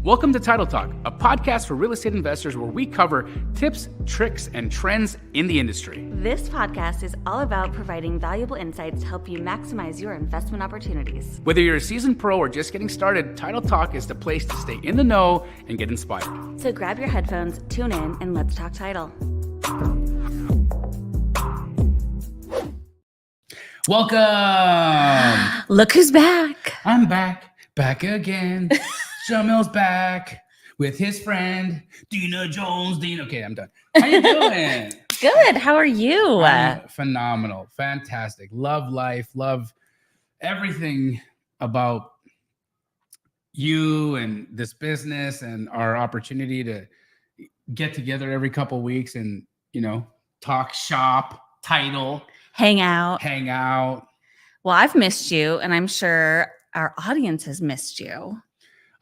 Welcome to Title Talk, a podcast for real estate investors where we cover tips, tricks, and trends in the industry. This podcast is all about providing valuable insights to help you maximize your investment opportunities. Whether you're a seasoned pro or just getting started, Title Talk is the place to stay in the know and get inspired. So grab your headphones, tune in, and let's talk title. Welcome! Look who's back. I'm back again. Jamil's back with his friend, Dina Jones. Okay, I'm done. How you doing? Good. How are you? Phenomenal. Fantastic. Love life. Love everything about you and this business and our opportunity to get together every couple of weeks and, talk shop, title. Hang out. Well, I've missed you, and I'm sure our audience has missed you.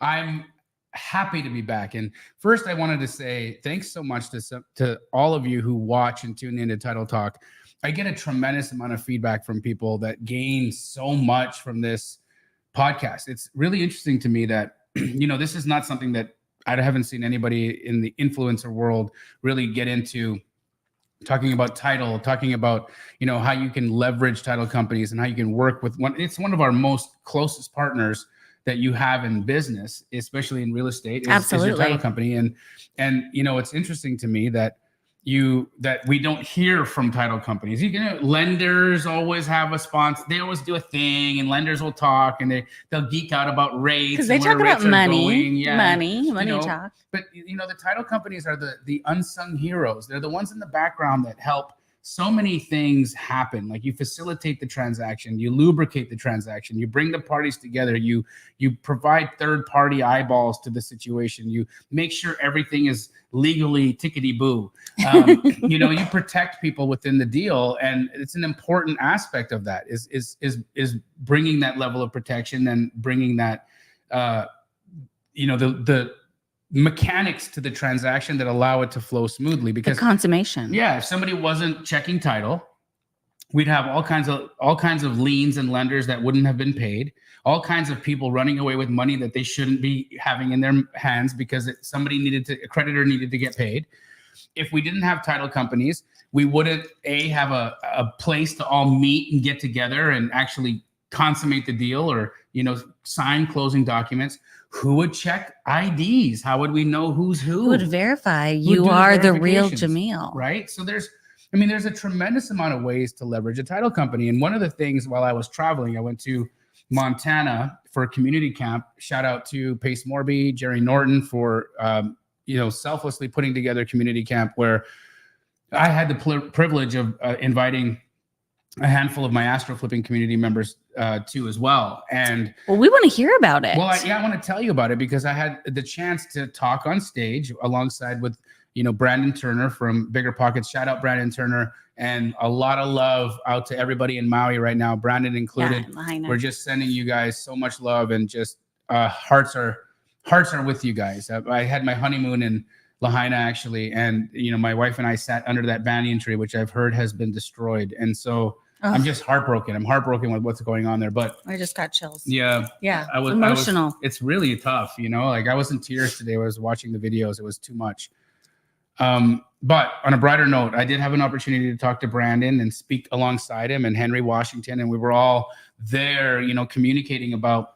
I'm happy to be back. And first, I wanted to say thanks so much to all of you who watch and tune into Title Talk. I get a tremendous amount of feedback from people that gain so much from this podcast. It's really interesting to me that, this is not something that I haven't seen anybody in the influencer world really get into. Talking about title, talking about, how you can leverage title companies and how you can work with one. It's one of our most closest partners that you have in business, especially in real estate, is your title company. And it's interesting to me that we don't hear from title companies. Lenders always have a sponsor. They always do a thing, and lenders will talk, and they'll geek out about rates because they talk about money, money talk. But the title companies are the unsung heroes. They're the ones in the background that help so many things happen. Like you facilitate the transaction, you lubricate the transaction, you bring the parties together, you provide third-party eyeballs to the situation, you make sure everything is legally tickety-boo. You protect people within the deal, and it's an important aspect of that is bringing that level of protection and bringing that the mechanics to the transaction that allow it to flow smoothly. Because the consummation. Yeah, if somebody wasn't checking title, we'd have all kinds of liens and lenders that wouldn't have been paid, all kinds of people running away with money that they shouldn't be having in their hands because a creditor needed to get paid. If we didn't have title companies, we wouldn't have a place to all meet and get together and actually consummate the deal or sign closing documents. Who would check IDs? How would we know who's who? Who would verify you are the real Jamil? Right. So there's a tremendous amount of ways to leverage a title company. And one of the things while I was traveling, I went to Montana for a community camp. Shout out to Pace Morby, Jerry Norton for selflessly putting together a community camp where I had the privilege of inviting a handful of my Astro Flipping community members too as well. And we want to hear about it. Well, I want to tell you about it because I had the chance to talk on stage alongside with, Brandon Turner from Bigger Pockets. Shout out Brandon Turner, and a lot of love out to everybody in Maui right now, Brandon included. Yeah, we're just sending you guys so much love, and just hearts are with you guys. I had my honeymoon in Lahaina actually, and my wife and I sat under that banyan tree, which I've heard has been destroyed, and so I'm just heartbroken. I'm heartbroken with what's going on there. But I just got chills. Yeah. I was emotional. It's really tough, like I was in tears today. I was watching the videos. It was too much. But on a brighter note, I did have an opportunity to talk to Brandon and speak alongside him and Henry Washington, and we were all there, communicating about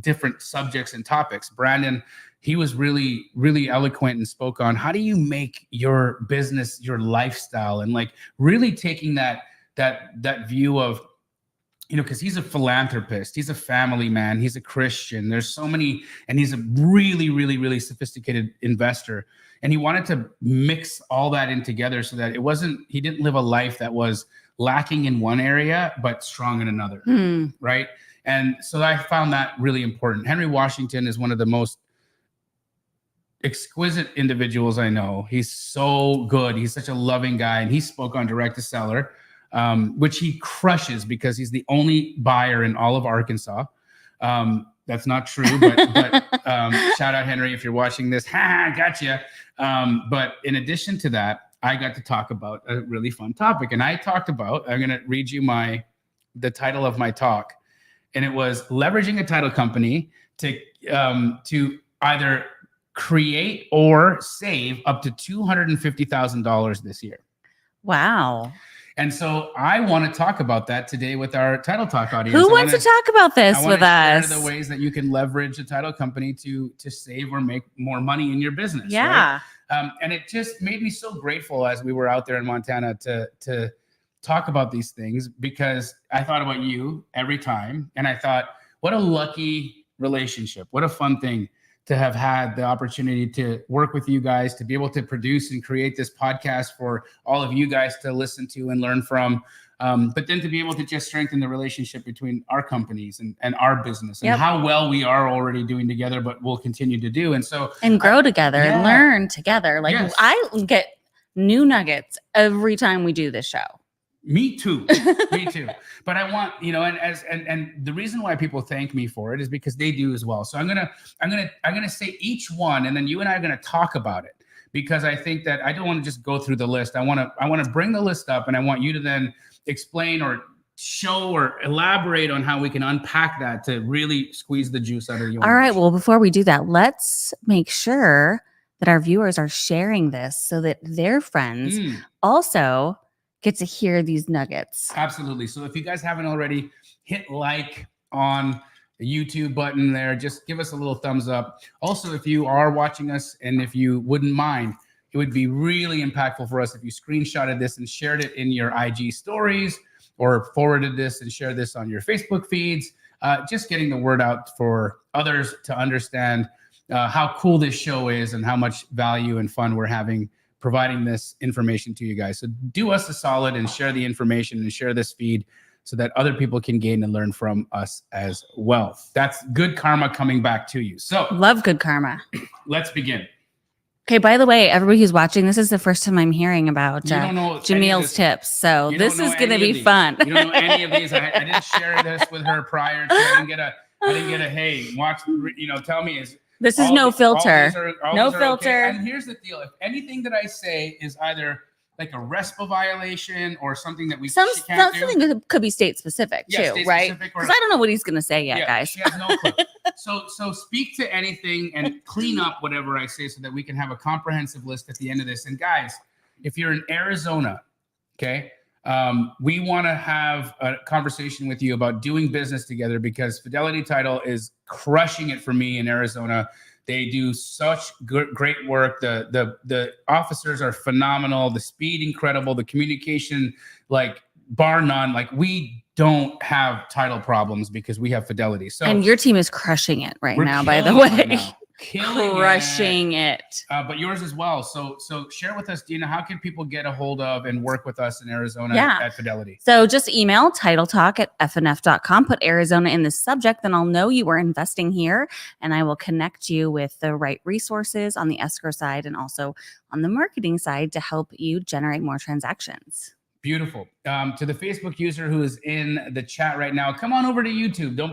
different subjects and topics. Brandon, he was really, really eloquent and spoke on how do you make your business your lifestyle, and like really taking that view of, because he's a philanthropist, he's a family man, he's a Christian. There's so many, and he's a really, really, really sophisticated investor. And he wanted to mix all that in together so that he didn't live a life that was lacking in one area, but strong in another. Right. And so I found that really important. Henry Washington is one of the most exquisite individuals I know. He's so good. He's such a loving guy. And he spoke on direct to seller, which he crushes because he's the only buyer in all of Arkansas. That's not true, but shout out Henry if you're watching this. Gotcha. But in addition to that, I got to talk about a really fun topic, and I talked about. I'm going to read you the title of my talk, and it was leveraging a title company to either create or save up to $250,000 this year. Wow. And so I want to talk about that today with our Title Talk audience. Who wants to talk about this with us? Share the ways that you can leverage a title company to save or make more money in your business. Yeah. Right? And it just made me so grateful as we were out there in Montana to talk about these things, because I thought about you every time. And I thought, what a lucky relationship. What a fun thing to have had the opportunity to work with you guys, to be able to produce and create this podcast for all of you guys to listen to and learn from. But then to be able to just strengthen the relationship between our companies and our business, and how well we are already doing together, but we'll continue to do. And grow together and learn together. Like, yes. I get new nuggets every time we do this show. Me too. Me too. But I want, and the reason why people thank me for it is because they do as well. So I'm gonna say each one, and then you and I are gonna talk about it, because I think that I don't want to just go through the list. I want to bring the list up, and I want you to then explain or show or elaborate on how we can unpack that to really squeeze the juice out of you. All right. Well, before we do that, let's make sure that our viewers are sharing this so that their friends also get to hear these nuggets. Absolutely. So if you guys haven't already, hit like on the YouTube button there. Just give us a little thumbs up. Also, if you are watching us, and if you wouldn't mind, it would be really impactful for us if you screenshotted this and shared it in your IG stories, or forwarded this and shared this on your Facebook feeds. Just getting the word out for others to understand how cool this show is and how much value and fun we're having providing this information to you guys. So do us a solid and share the information and share this feed so that other people can gain and learn from us as well. That's good karma coming back to you. So love good karma. Let's begin. Okay, by the way, everybody who's watching, this is the first time I'm hearing about Jamil's tips. So this is going to be fun. You don't know any of these. I didn't share this with her prior to. I didn't get a, hey, watch, tell me is. This is no filter. No filter. Okay. And here's the deal. If anything that I say is either like a RESPA violation or something that we can't do. Something that could be state specific too, right? Because I don't know what he's going to say yet, guys. She has no clue. So speak to anything and clean up whatever I say so that we can have a comprehensive list at the end of this. And guys, if you're in Arizona, okay, we want to have a conversation with you about doing business together, because Fidelity Title is crushing it for me in Arizona. They do such great work. The officers are phenomenal. The speed incredible. The communication, like, bar none. Like, we don't have title problems because we have Fidelity. So, and your team is crushing it right now, by the way. Crushing it. But yours as well. So share with us, Dina, how can people get a hold of and work with us in Arizona at Fidelity? So just email titletalk@fnf.com, put Arizona in the subject, then I'll know you are investing here, and I will connect you with the right resources on the escrow side and also on the marketing side to help you generate more transactions. Beautiful. To the Facebook user who is in the chat right now, come on over to YouTube. Don't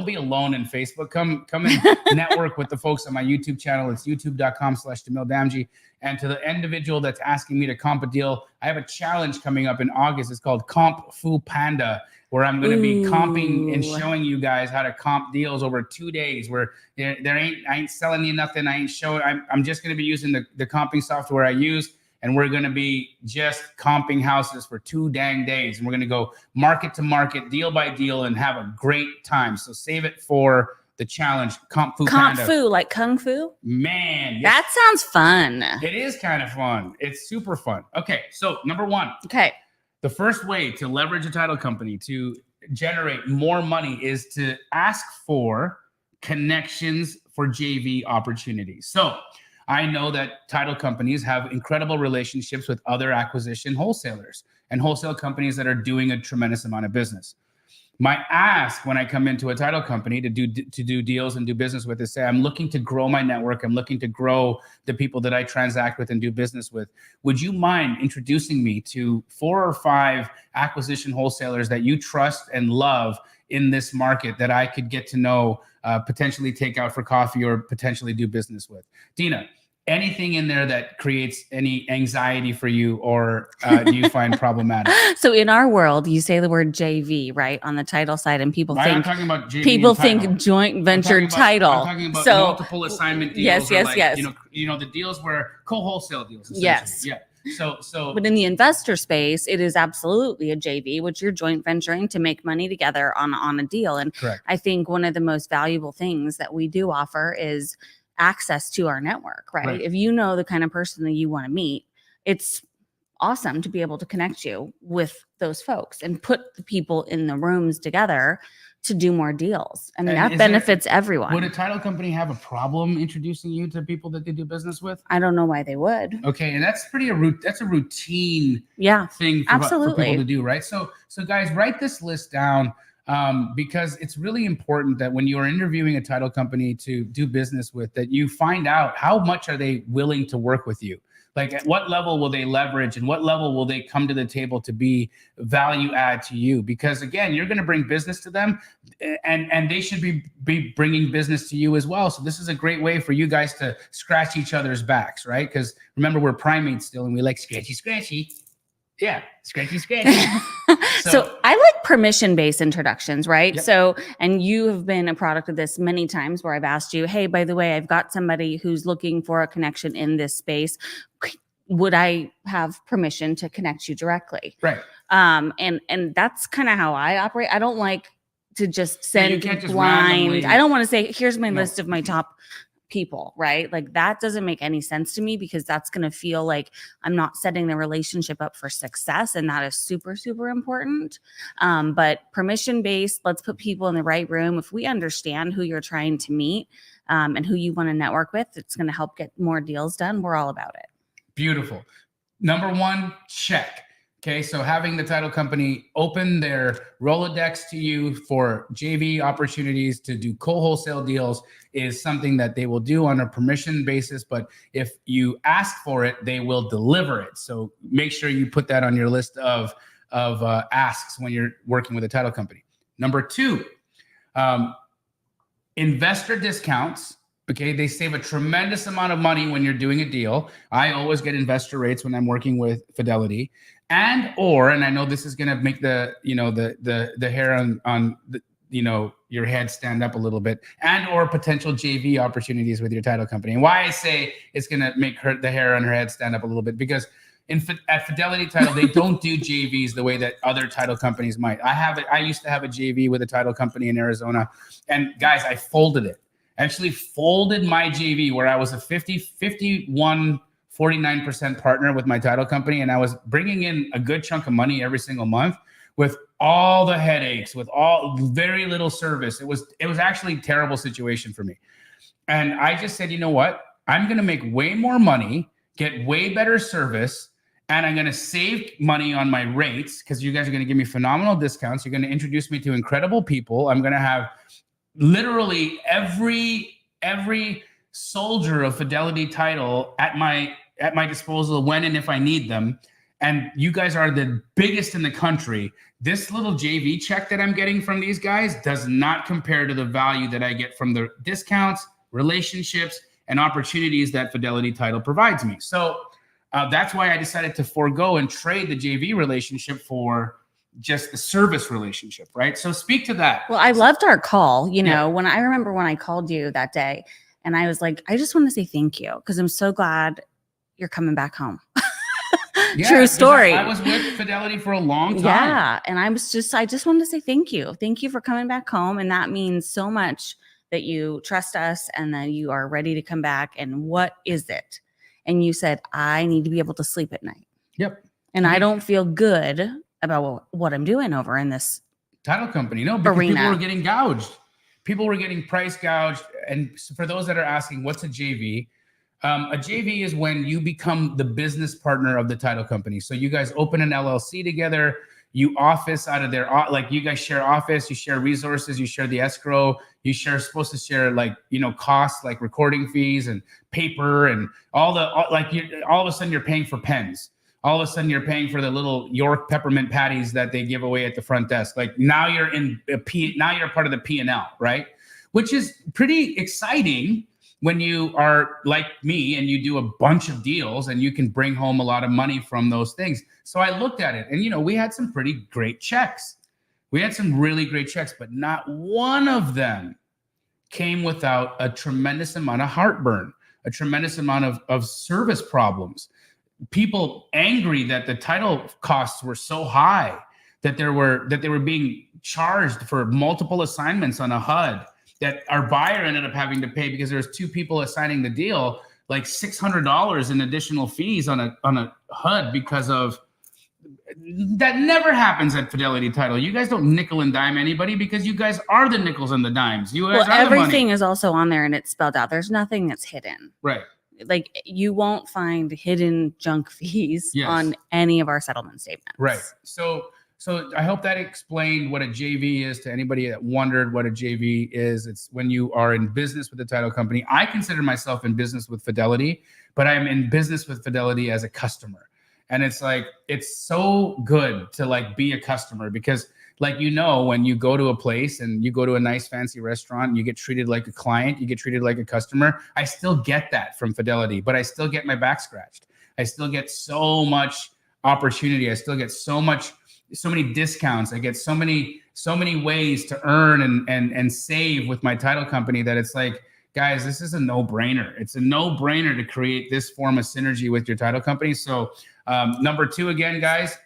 be alone in Facebook. Come and network with the folks on my YouTube channel. It's youtube.com/Jamil Damji. And to the individual that's asking me to comp a deal, I have a challenge coming up in August. It's called Comp Fu Panda, where I'm going to be comping and showing you guys how to comp deals over 2 days. Where I ain't selling you nothing. I ain't showing. I'm just going to be using the comping software I use. And we're going to be just comping houses for 2 dang days. And we're going to go market to market, deal by deal, and have a great time. So save it for the challenge, Comp Fu Panda. Comp Fu, like Kung Fu? Man. Yes. That sounds fun. It is kind of fun. It's super fun. Okay, so number one. Okay. The first way to leverage a title company to generate more money is to ask for connections for JV opportunities. So I know that title companies have incredible relationships with other acquisition wholesalers and wholesale companies that are doing a tremendous amount of business. My ask when I come into a title company to do deals and do business with is say, I'm looking to grow my network. I'm looking to grow the people that I transact with and do business with. Would you mind introducing me to 4 or 5 acquisition wholesalers that you trust and love in this market that I could get to know, potentially take out for coffee or potentially do business with? Dina, anything in there that creates any anxiety for you, or do you find problematic? So in our world, you say the word JV, right, on the title side, and people I'm think not talking about JV people and title. think joint venture I'm title. talking about So multiple assignment yes, deals, or yes, like yes. the deals where co-wholesale deals. Essentially. Yes. Yeah. So But in the investor space, it is absolutely a JV, which you're joint venturing to make money together on a deal. And correct. I think one of the most valuable things that we do offer is access to our network, right? If you know the kind of person that you want to meet, it's awesome to be able to connect you with those folks and put the people in the rooms together to do more deals. I mean, And that benefits everyone. Would a title company have a problem introducing you to people that they do business with? I don't know why they would. Okay, and that's that's a routine thing for people to do, right? So guys, write this list down, because it's really important that when you are interviewing a title company to do business with, that you find out how much are they willing to work with you. Like, at what level will they leverage, and what level will they come to the table to be value add to you? Because again, you're going to bring business to them, and they should be bringing business to you as well. So this is a great way for you guys to scratch each other's backs, right? Because remember, we're primates still, and we like scratchy. Yeah, scratchy. So I like permission-based introductions, right? Yep. So, and you have been a product of this many times where I've asked you, hey, by the way, I've got somebody who's looking for a connection in this space. Would I have permission to connect you directly? Right. And that's kind of how I operate. I don't like to just send just blind. I don't want to say, here's my list of my top people, right? Like, that doesn't make any sense to me, because that's going to feel like I'm not setting the relationship up for success. And that is super, super important. But permission based, let's put people in the right room. If we understand who you're trying to meet, and who you want to network with, it's going to help get more deals done. We're all about it. Beautiful. Number one, check. Okay, so having the title company open their Rolodex to you for JV opportunities to do co-wholesale deals is something that they will do on a permission basis. But if you ask for it, they will deliver it. So make sure you put that on your list of asks when you're working with a title company. Number two, investor discounts. Okay, they save a tremendous amount of money when you're doing a deal. I always get investor rates when I'm working with Fidelity, and I know this is going to make the hair on your head stand up a little bit, and or potential JV opportunities with your title company. And why I say it's going to make the hair on her head stand up a little bit, because at Fidelity Title, they don't do JVs the way that other title companies might. I used to have a JV with a title company in Arizona, and guys, I folded it. Actually folded my JV, where I was a 49% partner with my title company, and I was bringing in a good chunk of money every single month with all the headaches, with all very little service. It was actually a terrible situation for me. And I just said, you know what? I'm going to make way more money, get way better service, and I'm going to save money on my rates, because you guys are going to give me phenomenal discounts. You're going to introduce me to incredible people. I'm going to have literally every soldier of Fidelity Title at my disposal when and if I need them. And you guys are the biggest in the country. This little JV check that I'm getting from these guys does not compare to the value that I get from the discounts, relationships, and opportunities that Fidelity Title provides me. So that's why I decided to forego and trade the JV relationship for just the service relationship, right? So speak to that. Well, I loved our call. When I remember when I called you that day, and I was like, I just want to say thank you, because I'm so glad you're coming back home. True story. I was with Fidelity for a long time. Yeah, and I just wanted to say thank you. Thank you for coming back home, and that means so much that you trust us and that you are ready to come back. And what is it? And you said, I need to be able to sleep at night. Yep. And I don't feel good about what I'm doing over in this title company. No, because arena. People were getting gouged. People were getting price gouged. And for those that are asking, what's a JV? A JV is when you become the business partner of the title company. So you guys open an LLC together. You office out of there, like you guys share office, you share resources, you share the escrow, supposed to share costs like recording fees and paper and all of a sudden you're paying for pens. All of a sudden you're paying for the little York peppermint patties that they give away at the front desk. Like now you're part of the P&L, right? Which is pretty exciting when you are like me and you do a bunch of deals and you can bring home a lot of money from those things. So I looked at it and, we had some pretty great checks. We had some really great checks, but not one of them came without a tremendous amount of heartburn, a tremendous amount of service problems. People angry that the title costs were so high, that they were being charged for multiple assignments on a HUD, that our buyer ended up having to pay because there was two people assigning the deal, like $600 in additional fees on a HUD because of that. Never happens at Fidelity Title. You guys don't nickel and dime anybody because you guys are the nickels and the dimes. You guys are everything the money. is also on there and it's spelled out. There's nothing that's hidden. Right. Like you won't find hidden junk fees on any of our settlement statements. Right. So I hope that explained what a JV is to anybody that wondered what a JV is. It's when you are in business with the title company. I consider myself in business with Fidelity, but I'm in business with Fidelity as a customer. And it's like, it's so good to like be a customer because like, when you go to a place and you go to a nice fancy restaurant and you get treated like a client, you get treated like a customer. I still get that from Fidelity, but I still get my back scratched. I still get so much opportunity. I still get so many discounts. I get so many ways to earn and save with my title company that it's like, guys, this is a no-brainer. It's a no-brainer to create this form of synergy with your title company. So number 2, again, guys,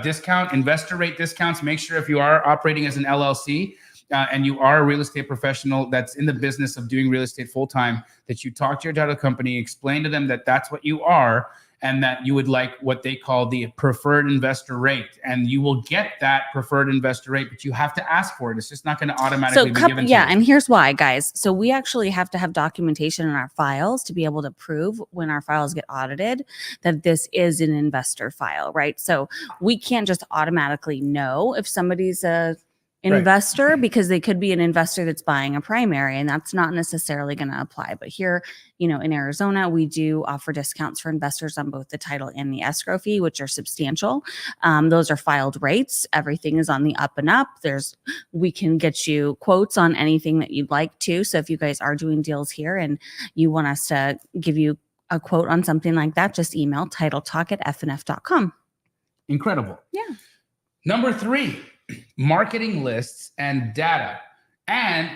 discount, investor rate discounts. Make sure if you are operating as an LLC and you are a real estate professional that's in the business of doing real estate full-time, that you talk to your title company, explain to them that that's what you are, and that you would like what they call the preferred investor rate. And you will get that preferred investor rate, but you have to ask for it. It's just not going to automatically be given to you. And here's why, guys. So we actually have to have documentation in our files to be able to prove when our files get audited that this is an investor file, right? So we can't just automatically know if somebody's a investor because they could be an investor that's buying a primary, and that's not necessarily going to apply. But here, in Arizona, we do offer discounts for investors on both the title and the escrow fee, which are substantial. Those are filed rates. Everything is on the up and up. We can get you quotes on anything that you'd like to. So if you guys are doing deals here and you want us to give you a quote on something like that, just email titletalk@fnf.com. Incredible. Yeah. Number 3, marketing lists and data and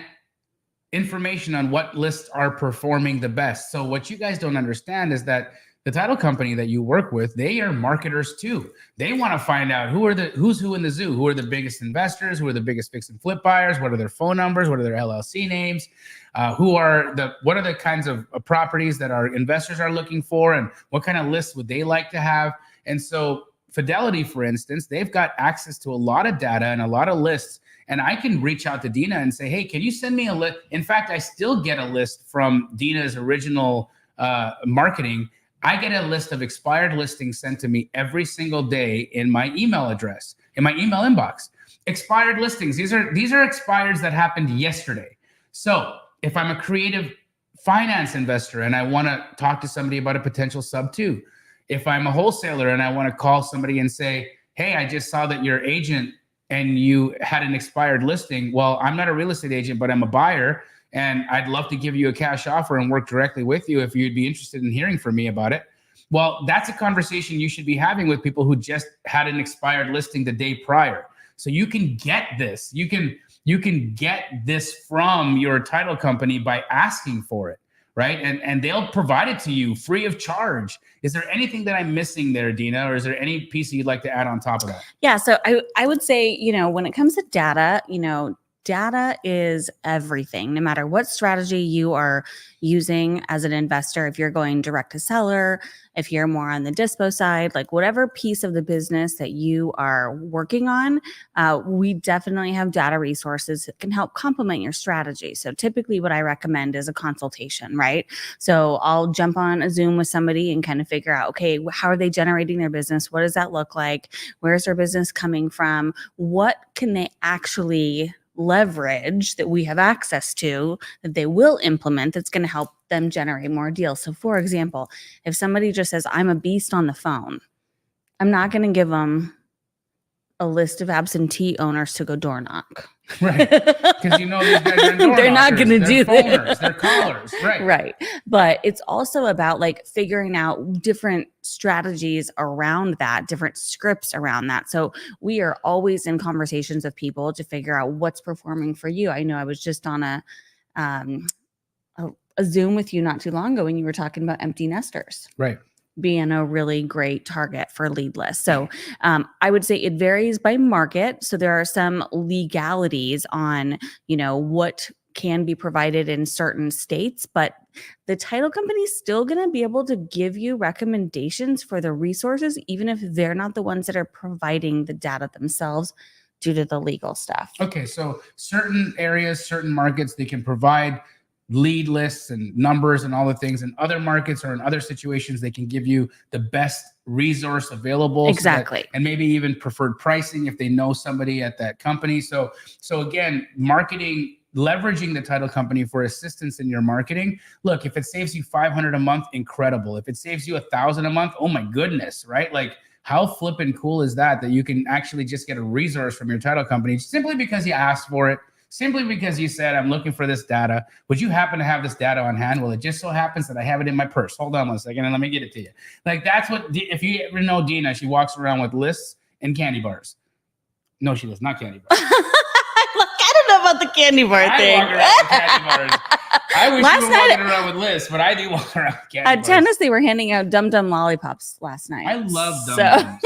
information on what lists are performing the best. So what you guys don't understand is that the title company that you work with, they are marketers too. They want to find out who's who in the zoo, who are the biggest investors, who are the biggest fix and flip buyers, what are their phone numbers, what are their LLC names, what are the kinds of properties that our investors are looking for, and what kind of lists would they like to have. And so Fidelity, for instance, they've got access to a lot of data and a lot of lists. And I can reach out to Dina and say, hey, can you send me a list? In fact, I still get a list from Dina's original marketing. I get a list of expired listings sent to me every single day in my email address, in my email inbox. Expired listings. These are expireds that happened yesterday. So if I'm a creative finance investor and I want to talk to somebody about a potential sub 2, if I'm a wholesaler and I want to call somebody and say, hey, I just saw that you're agent and you had an expired listing. Well, I'm not a real estate agent, but I'm a buyer, and I'd love to give you a cash offer and work directly with you if you'd be interested in hearing from me about it. Well, that's a conversation you should be having with people who just had an expired listing the day prior. So you can get this. You can get this from your title company by asking for it. Right. And they'll provide it to you free of charge. Is there anything that I'm missing there, Dina, or is there any piece you'd like to add on top of that? Yeah. So I would say, when it comes to data, data is everything. No matter what strategy you are using as an investor, if you're going direct to seller, if you're more on the dispo side, like whatever piece of the business that you are working on, we definitely have data resources that can help complement your strategy. So typically what I recommend is a consultation, right? So I'll jump on a Zoom with somebody and kind of figure out, okay, how are they generating their business? What does that look like? Where's their business coming from? What can they actually leverage that we have access to that they will implement that's going to help them generate more deals? So for example, if somebody just says, I'm a beast on the phone, I'm not going to give them a list of absentee owners to go door knock. Right. Because these guys are door They're not knockers, going to do they're that. phoners, they're callers. Right. Right. But it's also about like figuring out different strategies around that, different scripts around that. So we are always in conversations with people to figure out what's performing for you. I know I was just on a Zoom with you not too long ago when you were talking about empty nesters. Right. Being a really great target for lead lists. So I would say it varies by market. So there are some legalities on, what can be provided in certain states, but the title company is still going to be able to give you recommendations for the resources, even if they're not the ones that are providing the data themselves due to the legal stuff. Okay. So certain areas, certain markets, they can provide lead lists and numbers and all the things. In other markets or in other situations, they can give you the best resource available. Exactly. And maybe even preferred pricing if they know somebody at that company. So again, marketing, leveraging the title company for assistance in your marketing. Look, if it saves you $500 a month, incredible. If it saves you $1,000 a month, oh my goodness, right? Like, how flippin' cool is that you can actually just get a resource from your title company simply because you asked for it? Simply because you said, I'm looking for this data. Would you happen to have this data on hand? Well, it just so happens that I have it in my purse. Hold on one second and let me get it to you. Like, that's what, if you ever know Dina, she walks around with lists and candy bars. No, she does not candy bars. I don't know about the candy bar thing. I walk around with candy bars. I wish you were walking around with lists, but I do walk around with candy bars. At tennis, they were handing out Dum Dum lollipops last night. I love Dum Dums.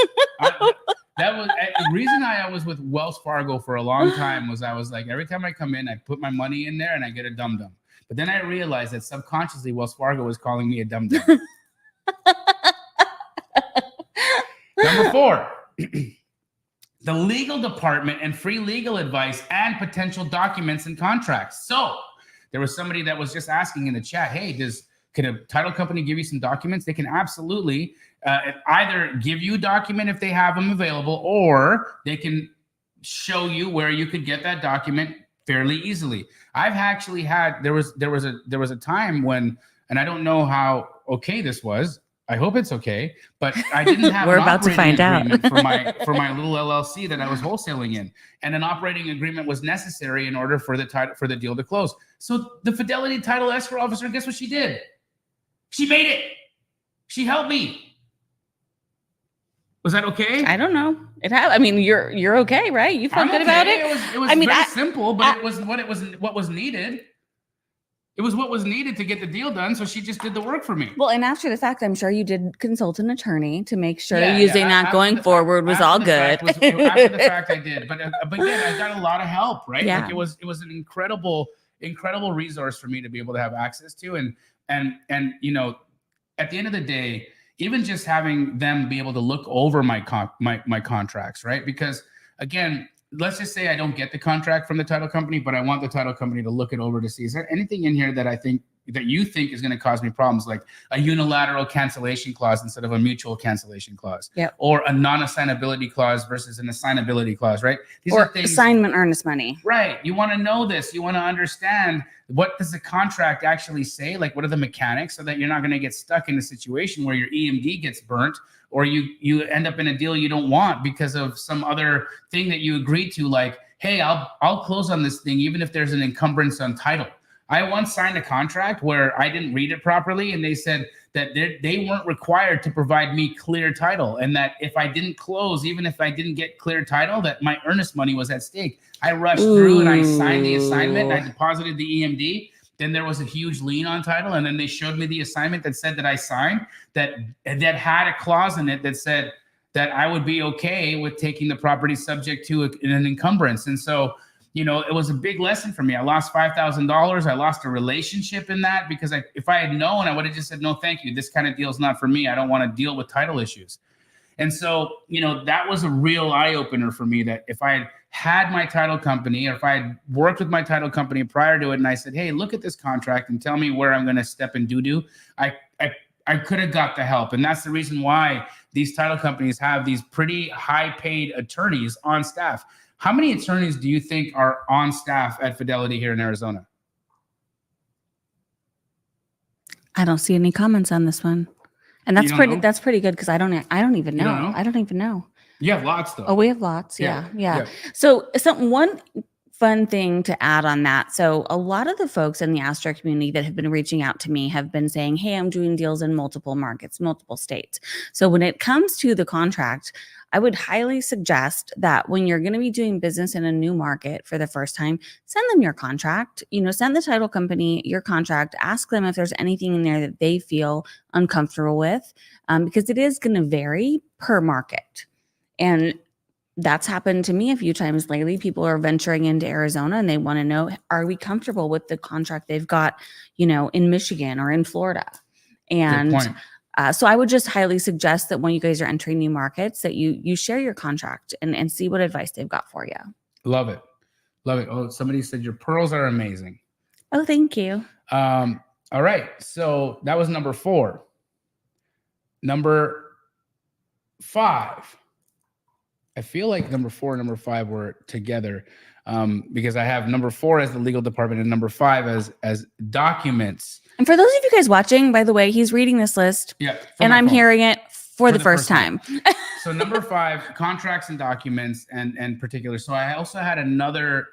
That was the reason I was with Wells Fargo for a long time. Was I was like, every time I come in, I put my money in there and I get a Dum Dum. But then I realized that subconsciously Wells Fargo was calling me a Dum Dum. Number 4, the legal department and free legal advice and potential documents and contracts. So there was somebody that was just asking in the chat, hey, can a title company give you some documents? They can absolutely either give you a document if they have them available, or they can show you where you could get that document fairly easily. I've actually had, there was a time when, and I don't know how okay this was. I hope it's okay, but I didn't have We're an about to find agreement out. for my little LLC that I was wholesaling in, and an operating agreement was necessary in order for the deal to close. So the Fidelity Title escrow officer, guess what she did? She made it. She helped me. Was that okay? I don't know. I mean, you're okay, right? You felt good about it. It was very simple, but it was what was needed. It was what was needed to get the deal done. So she just did the work for me. Well, and after the fact, I'm sure you did consult an attorney to make sure using that going forward was all good. After the fact, I did, but again, I got a lot of help, right? Yeah. Like it was an incredible resource for me to be able to have access to, and at the end of the day, even just having them be able to look over my contracts, right? Because again, let's just say I don't get the contract from the title company, but I want the title company to look it over to see, is there anything in here that you think is going to cause me problems, like a unilateral cancellation clause instead of a mutual cancellation clause, or a non-assignability clause versus an assignability clause, right? These or are things, assignment earnest money, right? You want to know this. You want to understand, what does the contract actually say? Like, what are the mechanics, so that you're not going to get stuck in a situation where your EMD gets burnt, or you end up in a deal you don't want because of some other thing that you agreed to, like, hey, I'll close on this thing even if there's an encumbrance on title. I once signed a contract where I didn't read it properly, and they said that they weren't required to provide me clear title, and that if I didn't close, even if I didn't get clear title, that my earnest money was at stake. I rushed through and I signed the assignment, and I deposited the EMD. Then there was a huge lien on title, and then they showed me the assignment that said that I signed, that had a clause in it that said that I would be okay with taking the property subject to an encumbrance. And so, it was a big lesson for me. I lost $5,000. I lost a relationship in that, because if I had known, I would have just said, no, thank you. This kind of deal is not for me. I don't want to deal with title issues. And so, that was a real eye opener for me, that if I had my title company, or if I had worked with my title company prior to it, and I said, hey, look at this contract and tell me where I'm going to step and doo-doo, I could have got the help. And that's the reason why these title companies have these pretty high paid attorneys on staff. How many attorneys do you think are on staff at Fidelity here in Arizona? I don't see any comments on this one. And that's pretty good, because I don't even know. I don't even know. You have lots though. Oh, we have lots. Yeah, Yeah. So one fun thing to add on that. So a lot of the folks in the Astro community that have been reaching out to me have been saying, hey, I'm doing deals in multiple markets, multiple states. So when it comes to the contract, I would highly suggest that when you're going to be doing business in a new market for the first time, send them your contract, send the title company your contract, ask them if there's anything in there that they feel uncomfortable with, because it is going to vary per market. And that's happened to me a few times lately. People are venturing into Arizona and they want to know, are we comfortable with the contract they've got, in Michigan or in Florida? And so I would just highly suggest that when you guys are entering new markets, that you share your contract and see what advice they've got for you. Love it. Love it. Oh, somebody said your pearls are amazing. Oh, thank you. All right. So that was number 4. Number 5. I feel like number 4 and number 5 were together because I have number 4 as the legal department and number 5 as documents. And for those of you guys watching, by the way, he's reading this list and I'm hearing it for the first time. So number 5, contracts and documents and particular. So I also had another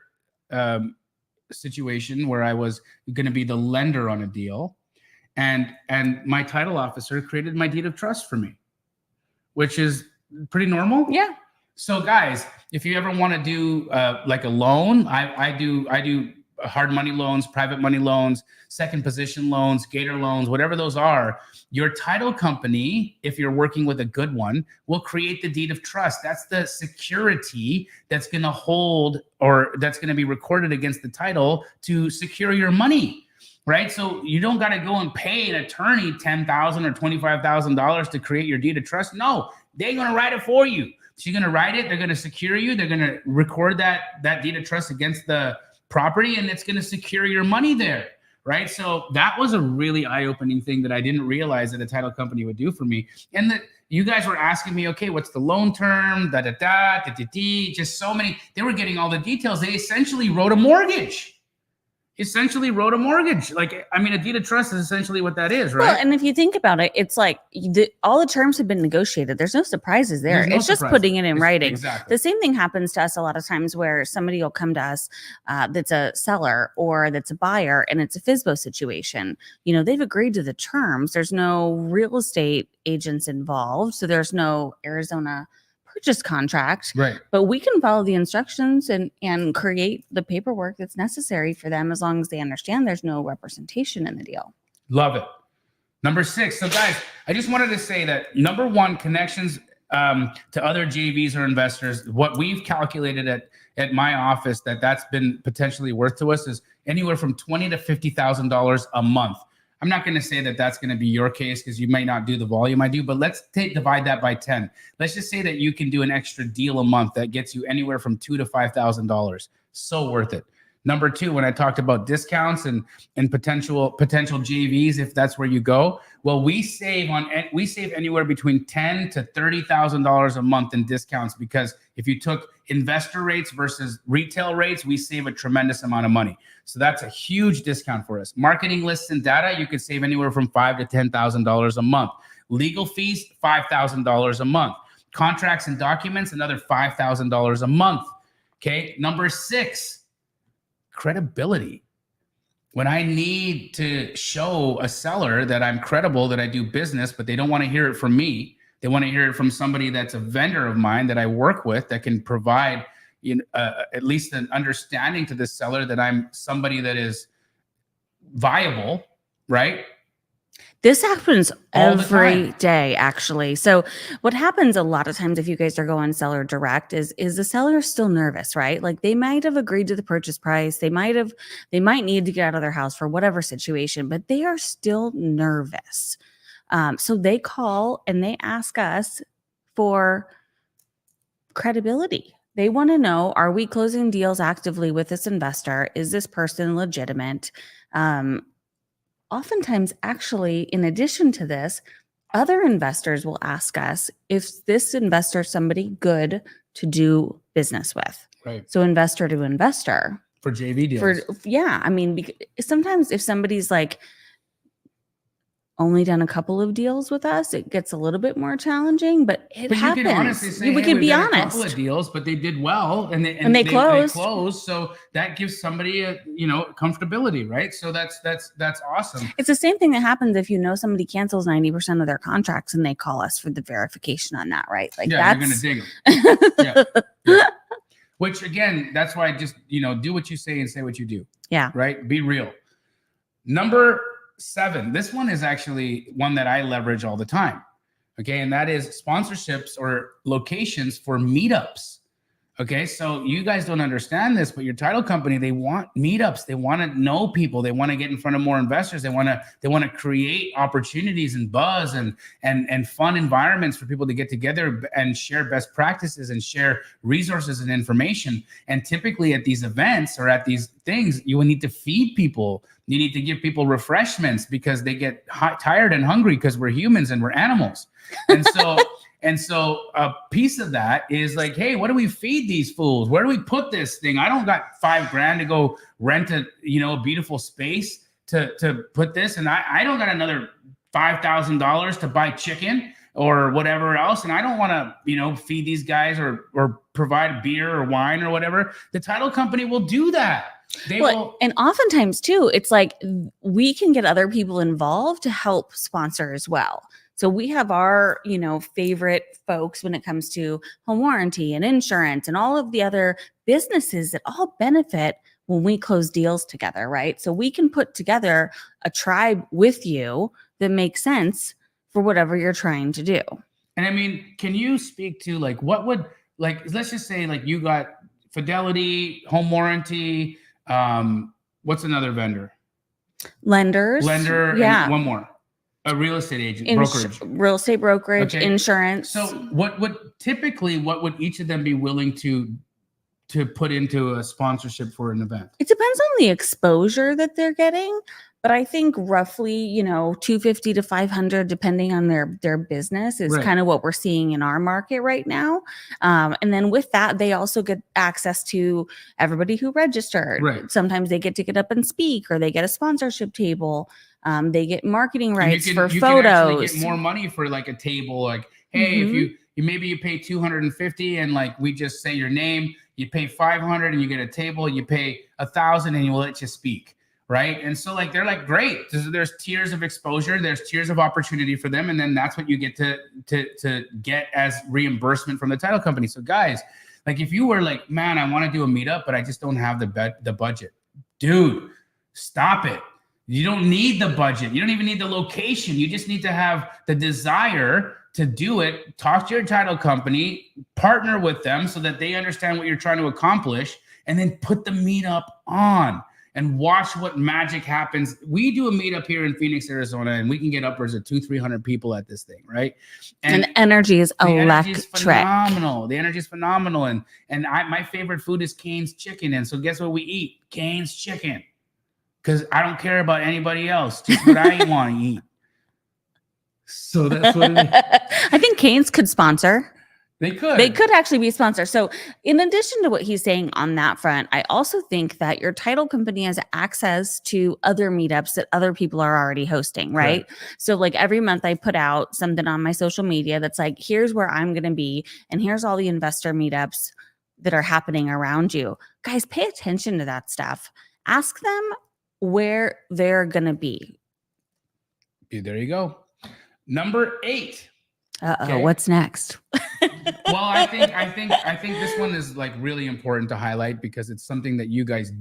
situation where I was going to be the lender on a deal and my title officer created my deed of trust for me, which is pretty normal. Yeah. So guys, if you ever want to do like a loan, I do hard money loans, private money loans, second position loans, gator loans, whatever those are. Your title company, if you're working with a good one, will create the deed of trust. That's the security that's going to hold or that's going to be recorded against the title to secure your money. Right. So you don't got to go and pay an attorney $10,000 or $25,000 to create your deed of trust. No, they're going to write it for you. So you're going to write it. They're going to secure you. They're going to record that deed of trust against the property, and it's going to secure your money there. Right. So that was a really eye-opening thing that I didn't realize that a title company would do for me. And that you guys were asking me, okay, what's the loan term? Just so many. They were getting all the details. They essentially wrote a mortgage. Like, I mean, a deed of trust is essentially what that is, right? Well, and if you think about it, it's like all the terms have been negotiated. There's no surprises there. It's just putting it in writing. Exactly. The same thing happens to us a lot of times where somebody will come to us that's a seller or that's a buyer and it's a FSBO situation. They've agreed to the terms. There's no real estate agents involved. So there's no Arizona purchase contract, right? But we can follow the instructions and create the paperwork that's necessary for them as long as they understand there's no representation in the deal. Love it. Number 6. So guys, I just wanted to say that number 1, connections to other JVs or investors. What we've calculated at my office that's been potentially worth to us is anywhere from $20,000 to $50,000 a month. I'm not going to say that that's going to be your case because you might not do the volume I do, but let's divide that by 10. Let's just say that you can do an extra deal a month that gets you anywhere from $2,000 to $5,000. So worth it. Number 2, when I talked about discounts and potential JVs, if that's where you go, well, we save anywhere between $10,000 to $30,000 a month in discounts because if you took investor rates versus retail rates, we save a tremendous amount of money. So that's a huge discount for us. Marketing lists and data, you could save anywhere from $5,000 to $10,000 a month. Legal fees, $5,000 a month. Contracts and documents, another $5,000 a month. Okay. Number 6. Credibility. When I need to show a seller that I'm credible, that I do business, but they don't want to hear it from me. They want to hear it from somebody that's a vendor of mine that I work with that can provide at least an understanding to the seller that I'm somebody that viable, right? This happens every day, actually. So what happens a lot of times if you guys are going seller direct is the seller is still nervous, right? Like they might have agreed to the purchase price. They might need to get out of their house for whatever situation, but they are still nervous. So they call and they ask us for credibility. They want to know, are we closing deals actively with this investor? Is this person legitimate? Oftentimes, actually, in addition to this, other investors will ask us if this investor is somebody good to do business with. Right. So investor to investor. For JV deals. I mean, sometimes if somebody's like, only done a couple of deals with us, it gets a little bit more challenging, but it But happens. you can honestly say, we hey, could we've be done honest. a couple of deals, but they did well, and they closed. They closed, so that gives somebody a comfortability, right? So that's awesome. It's the same thing that happens if somebody cancels 90% of their contracts and they call us for the verification on that, right? Like yeah, that's you're gonna dig them. Yeah. Which again, that's why I just do what you say and say what you do. Yeah. Right. Be real. Number 7. This one is actually one that I leverage all the time. Okay. And that is sponsorships or locations for meetups. Okay. So you guys don't understand this, but your title company, they want meetups. They want to know people. They want to get in front of more investors. They want to create opportunities and buzz and fun environments for people to get together and share best practices and share resources and information. And typically at these events or at these things, you will need to feed people. You need to give people refreshments because they get tired and hungry because we're humans and we're animals. And so a piece of that is like, hey, what do we feed these fools? Where do we put this thing? I don't got $5,000 to go rent a beautiful space to put this, and I don't got another $5,000 to buy chicken or whatever else, and I don't want to feed these guys or provide beer or wine or whatever. The title company will do that. And oftentimes too, it's like we can get other people involved to help sponsor as well. So we have our, favorite folks when it comes to home warranty and insurance and all of the other businesses that all benefit when we close deals together, right? So we can put together a tribe with you that makes sense for whatever you're trying to do. And I mean, can you speak to let's just say you got Fidelity, home warranty, what's another vendor? Lender, yeah. And one more. A real estate agent, brokerage. Real estate brokerage, okay. Insurance. So what would each of them be willing to put into a sponsorship for an event? It depends on the exposure that they're getting, but I think roughly, $250 to $500, depending on their business, is kind of what we're seeing in our market right now. And then with that, they also get access to everybody who registered. Right. Sometimes they get to get up and speak, or they get a sponsorship table. They get marketing rights for you photos. Can actually get more money for a table. Like, hey, if you maybe you pay $250 and we just say your name, you pay $500 and you get a table. You pay $1,000 and we'll let you speak, right? And so they're great. There's tiers of exposure. There's tiers of opportunity for them, and then that's what you get to get as reimbursement from the title company. So guys, if you were man, I want to do a meetup, but I just don't have the budget, dude, stop it. You don't need the budget. You don't even need the location. You just need to have the desire to do it. Talk to your title company, partner with them so that they understand what you're trying to accomplish, and then put the meetup on and watch what magic happens. We do a meetup here in Phoenix, Arizona, and we can get upwards of 200-300 people at this thing, right? And the energy is electric. Phenomenal. The energy is phenomenal. And my favorite food is Cane's chicken. And so guess what we eat? Cane's chicken. Because I don't care about anybody else, just what I want to eat. So that's what it is. I think Cane's could sponsor. They could. They could actually be sponsors. So in addition to what he's saying on that front, I also think that your title company has access to other meetups that other people are already hosting, right? So every month I put out something on my social media that's here's where I'm going to be, and here's all the investor meetups that are happening around you. Guys, pay attention to that stuff. Ask them where they're going to be. There you go. Number 8. Okay. What's next? Well, I think this one is really important to highlight because it's something that you guys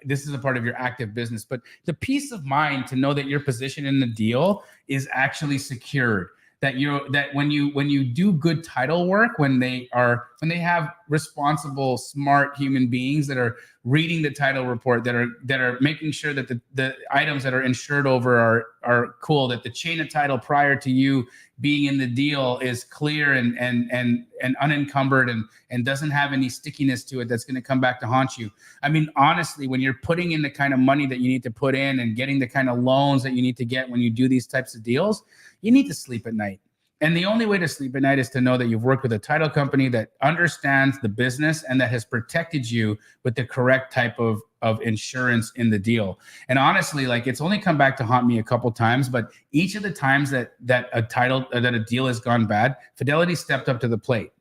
this is a part of your active business, but the peace of mind to know that your position in the deal is actually secured. That when you do good title work, when they have responsible, smart human beings that are reading the title report, that are making sure that the items that are insured over are cool, that the chain of title prior to you being in the deal is clear and unencumbered and doesn't have any stickiness to it that's going to come back to haunt you. I mean, honestly, when you're putting in the kind of money that you need to put in and getting the kind of loans that you need to get when you do these types of deals, you need to sleep at night. And the only way to sleep at night is to know that you've worked with a title company that understands the business and that has protected you with the correct type of insurance in the deal. And honestly, like, it's only come back to haunt me a couple times, but each of the times that a deal has gone bad, Fidelity stepped up to the plate.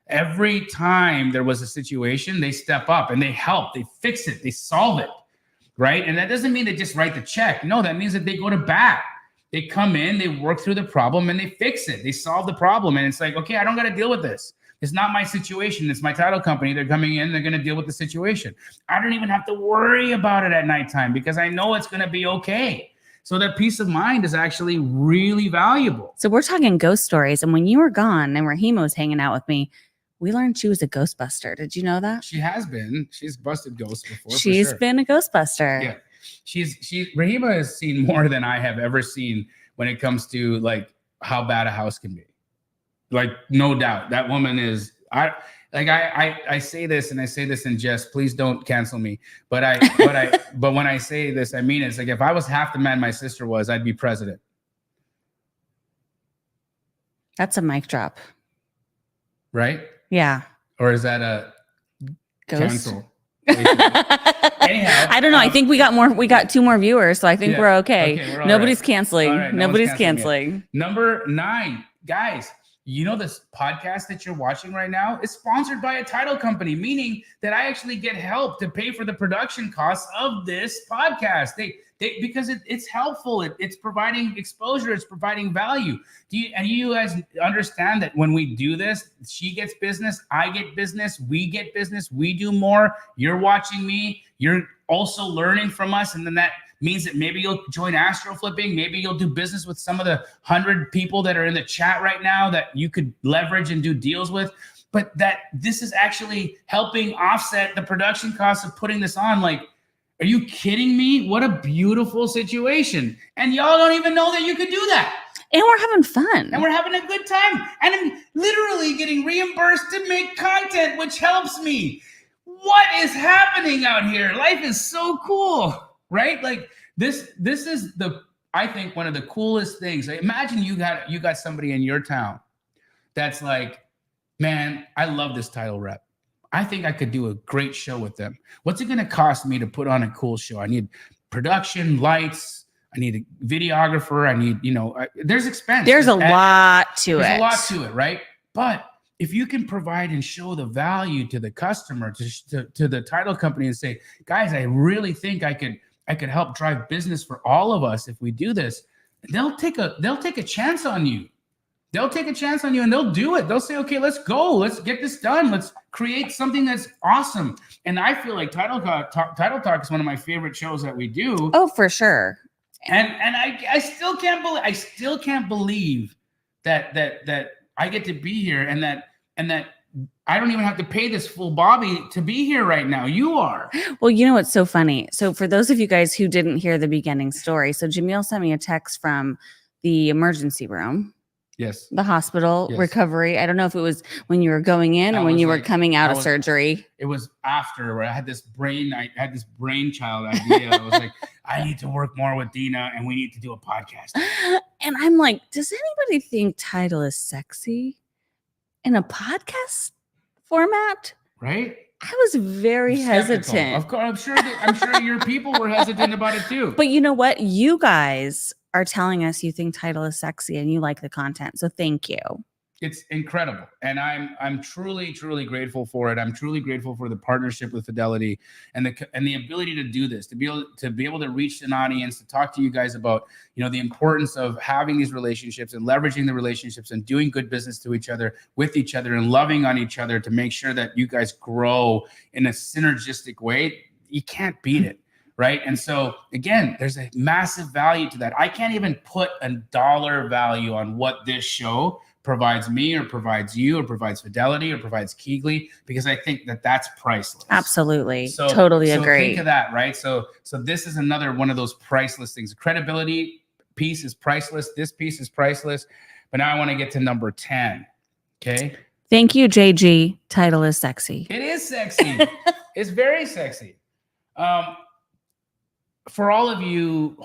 Every time there was a situation, they step up and they help, they fix it, they solve it, right? And that doesn't mean they just write the check. No, that means that they go to bat. They come in, they work through the problem, and they fix it. They solve the problem. And it's like, okay, I don't got to deal with this. It's not my situation. It's my title company. They're coming in. They're going to deal with the situation. I don't even have to worry about it at nighttime because I know it's going to be okay. So that peace of mind is actually really valuable. So we're talking ghost stories. And when you were gone and Rahima was hanging out with me, we learned she was a Ghostbuster. Did you know that? She has been. She's busted ghosts before. She's been a Ghostbuster. Yeah. Rahima has seen more than I have ever seen when it comes to like how bad a house can be. Like, no doubt, that woman is. I say this, and I say this in jest. Please don't cancel me. But when I say this, I mean it. It's like, if I was half the man my sister was, I'd be president. That's a mic drop, right? Yeah. Or is that a ghost? Cancel? Anyhow, I don't know. I think we got more. We got 2 more viewers, so I think we're okay. We're Nobody's right. canceling. Right, Nobody's canceling. Number 9, guys. You know, this podcast that you're watching right now is sponsored by a title company, meaning that I actually get help to pay for the production costs of this podcast. Because it's helpful. It's providing exposure. It's providing value. You guys understand that when we do this, she gets business, I get business, we get business, we do more. You're watching me. You're also learning from us. And then that means that maybe you'll join Astro Flipping. Maybe you'll do business with some of the 100 people that are in the chat right now that you could leverage and do deals with. But that this is actually helping offset the production costs of putting this on. Like, are you kidding me? What a beautiful situation. And y'all don't even know that you could do that. And we're having fun. And we're having a good time. And I'm literally getting reimbursed to make content, which helps me. What is happening out here? Life is so cool, right? Like, this is I think one of the coolest things. Like, imagine you got somebody in your town that's like, man, I love this title rep. I think I could do a great show with them. What's it going to cost me to put on a cool show? I need production, lights. I need a videographer. I need, there's expense. There's a lot to it. There's a lot to it, right? But if you can provide and show the value to the customer, to the title company, and say, guys, I really think I could help drive business for all of us if we do this, they'll take a chance on you. They'll take a chance on you and they'll do it. They'll say, okay, let's go. Let's get this done. Let's create something that's awesome. And I feel like Title Talk is one of my favorite shows that we do. Oh, for sure. And I still can't believe that I get to be here and that I don't even have to pay this full Bobby to be here right now. You are. Well, you know what's so funny? So for those of you guys who didn't hear the beginning story, so Jamil sent me a text from the emergency room. Yes. The hospital recovery. I don't know if it was when you were going in or when you were coming out of surgery. It was after, where I had this brainchild idea. I was like, I need to work more with Dina and we need to do a podcast. And I'm like, does anybody think title is sexy in a podcast format? Right? I was very hesitant. Of course, I'm sure your people were hesitant about it too. But you know what? You guys are telling us you think title is sexy and you like the content. So thank you. It's incredible. And I'm truly, truly grateful for it. I'm truly grateful for the partnership with Fidelity and the ability to do this, to be able to reach an audience, to talk to you guys about, the importance of having these relationships and leveraging the relationships and doing good business to each other, with each other, and loving on each other to make sure that you guys grow in a synergistic way. You can't beat it. Right. And so, again, there's a massive value to that. I can't even put a dollar value on what this show provides me or provides you or provides Fidelity or provides Keegley, because I think that that's priceless. Absolutely. Totally agree. Think of that, right? So this is another one of those priceless things. Credibility piece is priceless. This piece is priceless. But now I want to get to number 10. Okay. Thank you, JG. Title is sexy. It is sexy. It's very sexy. for all of you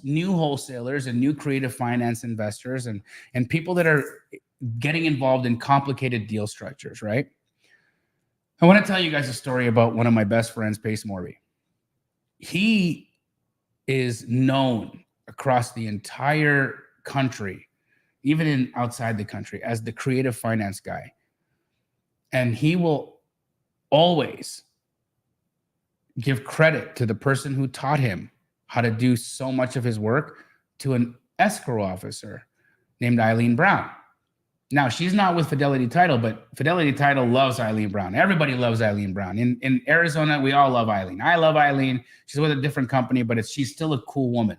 new wholesalers and new creative finance investors and people that are getting involved in complicated deal structures, right? I want to tell you guys a story about one of my best friends, Pace Morby. He is known across the entire country, even outside the country, as the creative finance guy. And he will always give credit to the person who taught him how to do so much of his work, to an escrow officer named Eileen Brown. Now, she's not with Fidelity Title, but Fidelity Title loves Eileen Brown. Everybody loves Eileen Brown. In Arizona, we all love Eileen. I love Eileen. She's with a different company, but she's still a cool woman.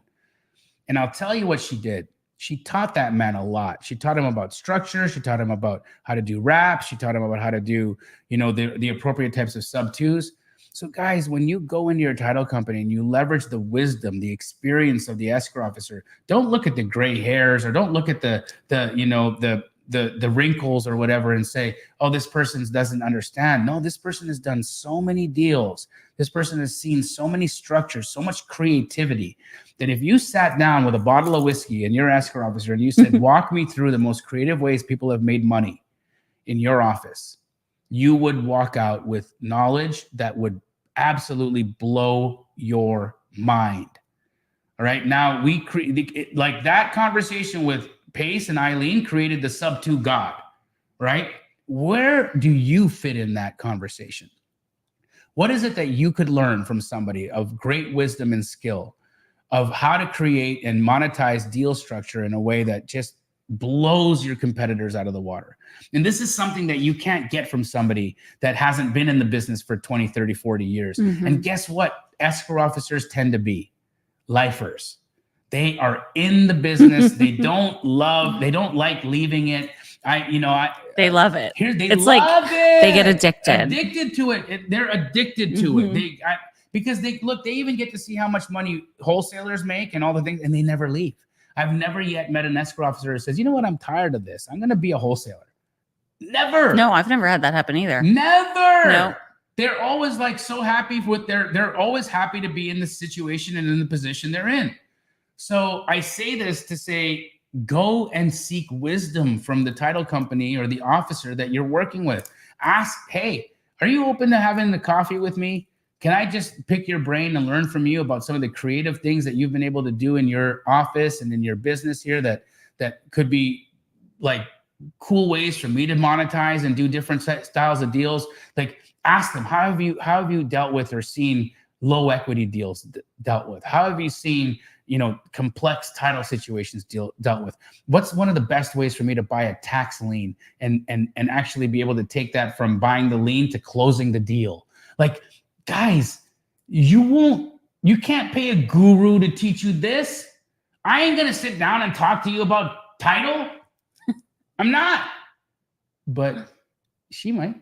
And I'll tell you what she did. She taught that man a lot. She taught him about structure. She taught him about how to do wraps. She taught him about how to do, the appropriate types of sub-twos. So guys, when you go into your title company and you leverage the wisdom, the experience of the escrow officer, don't look at the gray hairs or don't look at the wrinkles or whatever and say, oh, this person doesn't understand. No, this person has done so many deals. This person has seen so many structures, so much creativity, that if you sat down with a bottle of whiskey and your escrow officer and you said, walk me through the most creative ways people have made money in your office, you would walk out with knowledge that would absolutely blow your mind. All right. Now we create like that conversation with Pace and Eileen created the sub-2 God, right? Where do you fit in that conversation? What is it that you could learn from somebody of great wisdom and skill of how to create and monetize deal structure in a way that just blows your competitors out of the water? And this is something that you can't get from somebody that hasn't been in the business for 20, 30, 40 years. Mm-hmm. And guess what? Escrow officers tend to be lifers. They are in the business. They don't like leaving it. They love it. It's like it. They get addicted to it. They're addicted to mm-hmm. it. Because they even get to see how much money wholesalers make and all the things, and they never leave. I've never yet met an escrow officer who says, you know what, I'm tired of this. I'm going to be a wholesaler. Never. No, I've never had that happen either. Never. No. They're always like so happy with they're always happy to be in the situation and in the position they're in. So I say this to say, go and seek wisdom from the title company or the officer that you're working with. Ask, hey, are you open to having the coffee with me? Can I just pick your brain and learn from you about some of the creative things that you've been able to do in your office and in your business here that could be like cool ways for me to monetize and do different styles of deals? Like, ask them, how have you dealt with or seen low equity deals dealt with? How have you seen, complex title situations dealt with? What's one of the best ways for me to buy a tax lien and actually be able to take that from buying the lien to closing the deal? Like, guys, you can't pay a guru to teach you this. I ain't gonna sit down and talk to you about title. I'm not. But she might.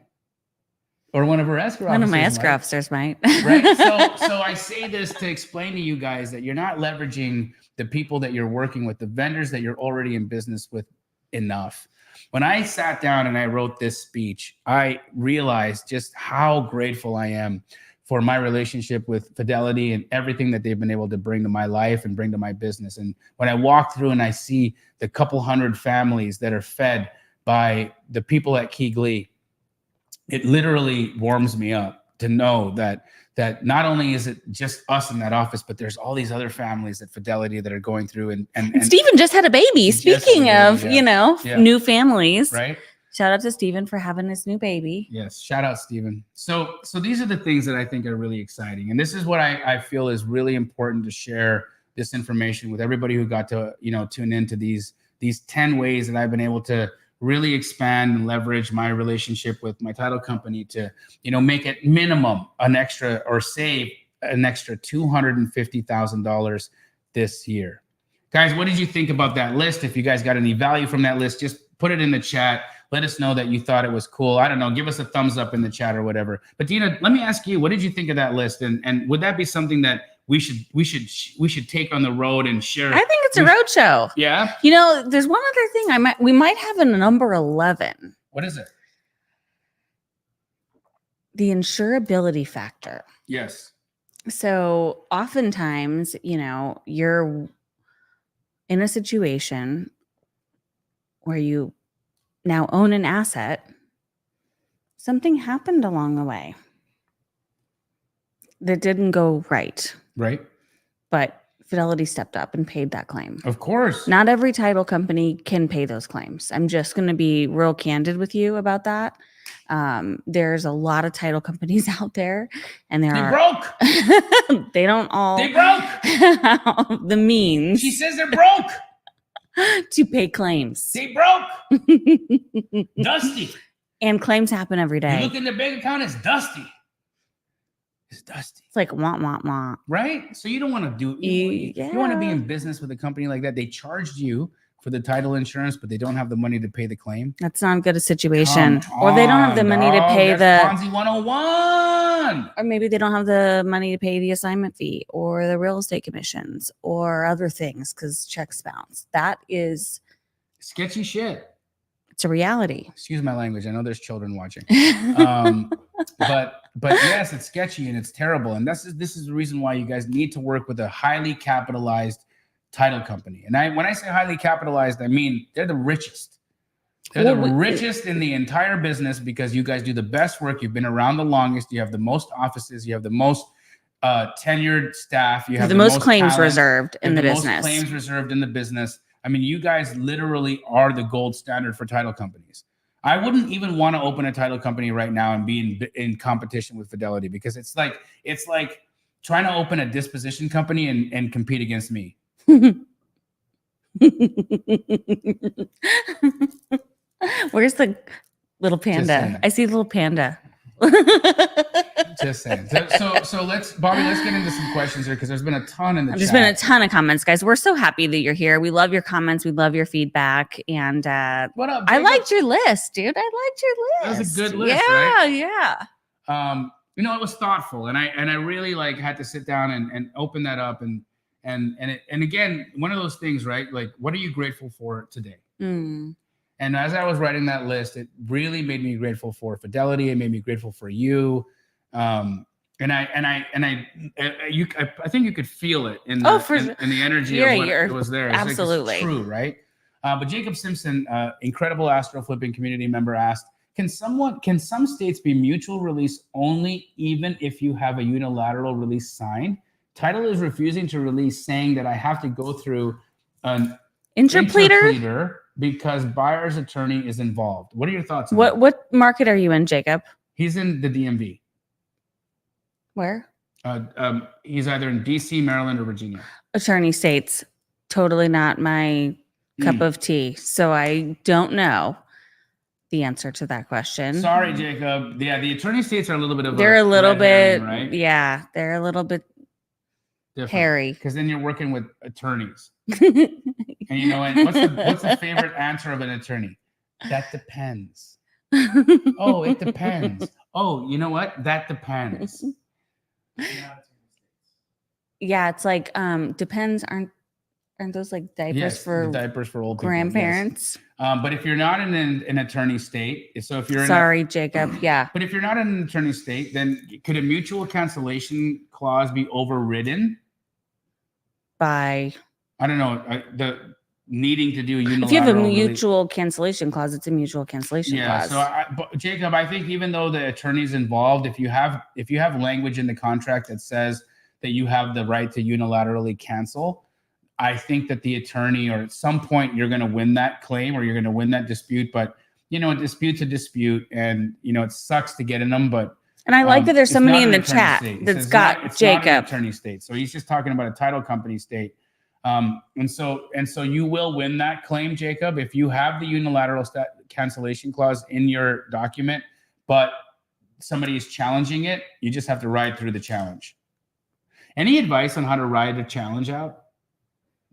Or one of her escrow officers. One of my escrow officers might. Right? So I say this to explain to you guys that you're not leveraging the people that you're working with, the vendors that you're already in business with enough. When I sat down and I wrote this speech, I realized just how grateful I am for my relationship with Fidelity and everything that they've been able to bring to my life and bring to my business. And when I walk through and I see the couple hundred families that are fed by the people at Keegley, it literally warms me up to know that not only is it just us in that office, but there's all these other families at Fidelity that are going through. And Stephen just had a baby. Speaking of, new families. Right. Shout out to Stephen for having his new baby. Yes. Shout out, Stephen. So these are the things that I think are really exciting. And this is what I feel is really important to share this information with everybody who got to, tune into these 10 ways that I've been able to really expand and leverage my relationship with my title company to, make it minimum an extra or save an extra $250,000 this year. Guys, what did you think about that list? If you guys got any value from that list, just put it in the chat. Let us know that you thought it was cool. I don't know. Give us a thumbs up in the chat or whatever. But Dina, let me ask you, what did you think of that list? And would that be something that we should take on the road and share? I think it's a road show. Yeah. There's one other thing we might have a number 11. What is it? The insurability factor. Yes. So oftentimes, you're in a situation where you now own an asset. Something happened along the way that didn't go right, Right. but Fidelity stepped up and paid that claim. Of course. Not every title company can pay those claims. I'm just going to be real candid with you about that. There's a lot of title companies out there, and They broke. they don't all They broke. have the means She says they're broke. to pay claims. They broke. Dusty. And claims happen every day. You look in their bank account, it's dusty. It's dusty. It's like wah wah wah. Right? So you don't want to do you want to be in business with a company like that. They charged you for the title insurance, but they don't have the money to pay the claim. That's not a good situation. Or they don't have the money to pay that's Ponzi 101. Or maybe they don't have the money to pay the assignment fee or the real estate commissions or other things because checks bounce. That is sketchy shit. It's a reality. Excuse my language. I know there's children watching. But yes, it's sketchy and it's terrible. And this is the reason why you guys need to work with a highly capitalized title company. And when I say highly capitalized, I mean they're the richest. They're the richest in the entire business because you guys do the best work. You've been around the longest. You have the most offices. You have the most tenured staff. You have the most claims talent. reserved in the business. Most claims reserved in the business. I mean, you guys literally are the gold standard for title companies. I wouldn't even want to open a title company right now and be in competition with Fidelity because it's like trying to open a disposition company and compete against me. Where's the little panda? I see the little panda. Just saying. So let's get into some questions here because there's been a ton in the chat. There's been a ton of comments, guys. We're so happy that you're here. We love your comments. We love your feedback. And what up? I liked your list, dude. I liked your list. That was a good list, right? Yeah. It was thoughtful, and I really had to sit down and open that up and again, one of those things, right? Like, what are you grateful for today? And as I was writing that list, it really made me grateful for Fidelity. It made me grateful for you. I think you could feel it in the energy of what was there. It's absolutely it's true, right? But Jacob Simpson, incredible Astro Flipping community member, asked, Can some states be mutual release only even if you have a unilateral release signed? Title is refusing to release, saying that I have to go through an interpleader because buyer's attorney is involved. What are your thoughts on that? What market are you in, Jacob? He's in the DMV. Where? He's either in DC, Maryland, or Virginia. Attorney states, totally not my cup of tea. So I don't know the answer to that question. Sorry, Jacob. Yeah, the attorney states are a little bit of they're a little bit, right? Yeah, they're a little bit hairy. Because then you're working with attorneys. And you know what's the favorite answer of an attorney? That depends. Oh, it depends. Oh, you know what? That depends. Yeah, it's like depends. Aren't those like diapers for old grandparents? People, yes. But if you're not in an attorney state, so if you're Jacob, yeah. But if you're not in an attorney state, then could a mutual cancellation clause be overridden by? I don't know, the needing to do unilateral. If you have a mutual cancellation clause, it's a mutual cancellation clause. But Jacob, I think even though the attorney's involved, if you have language in the contract that says that you have the right to unilaterally cancel, I think that the attorney, or at some point, you're going to win that claim or you're going to win that dispute. But a dispute's a dispute, and it sucks to get in them. But I like that there's somebody in the chat that's got Jacob. Not an attorney state, so he's just talking about a title company state. And so you will win that claim, Jacob, if you have the unilateral cancellation clause in your document, but somebody is challenging it. You just have to ride through the challenge. Any advice on how to ride a challenge out?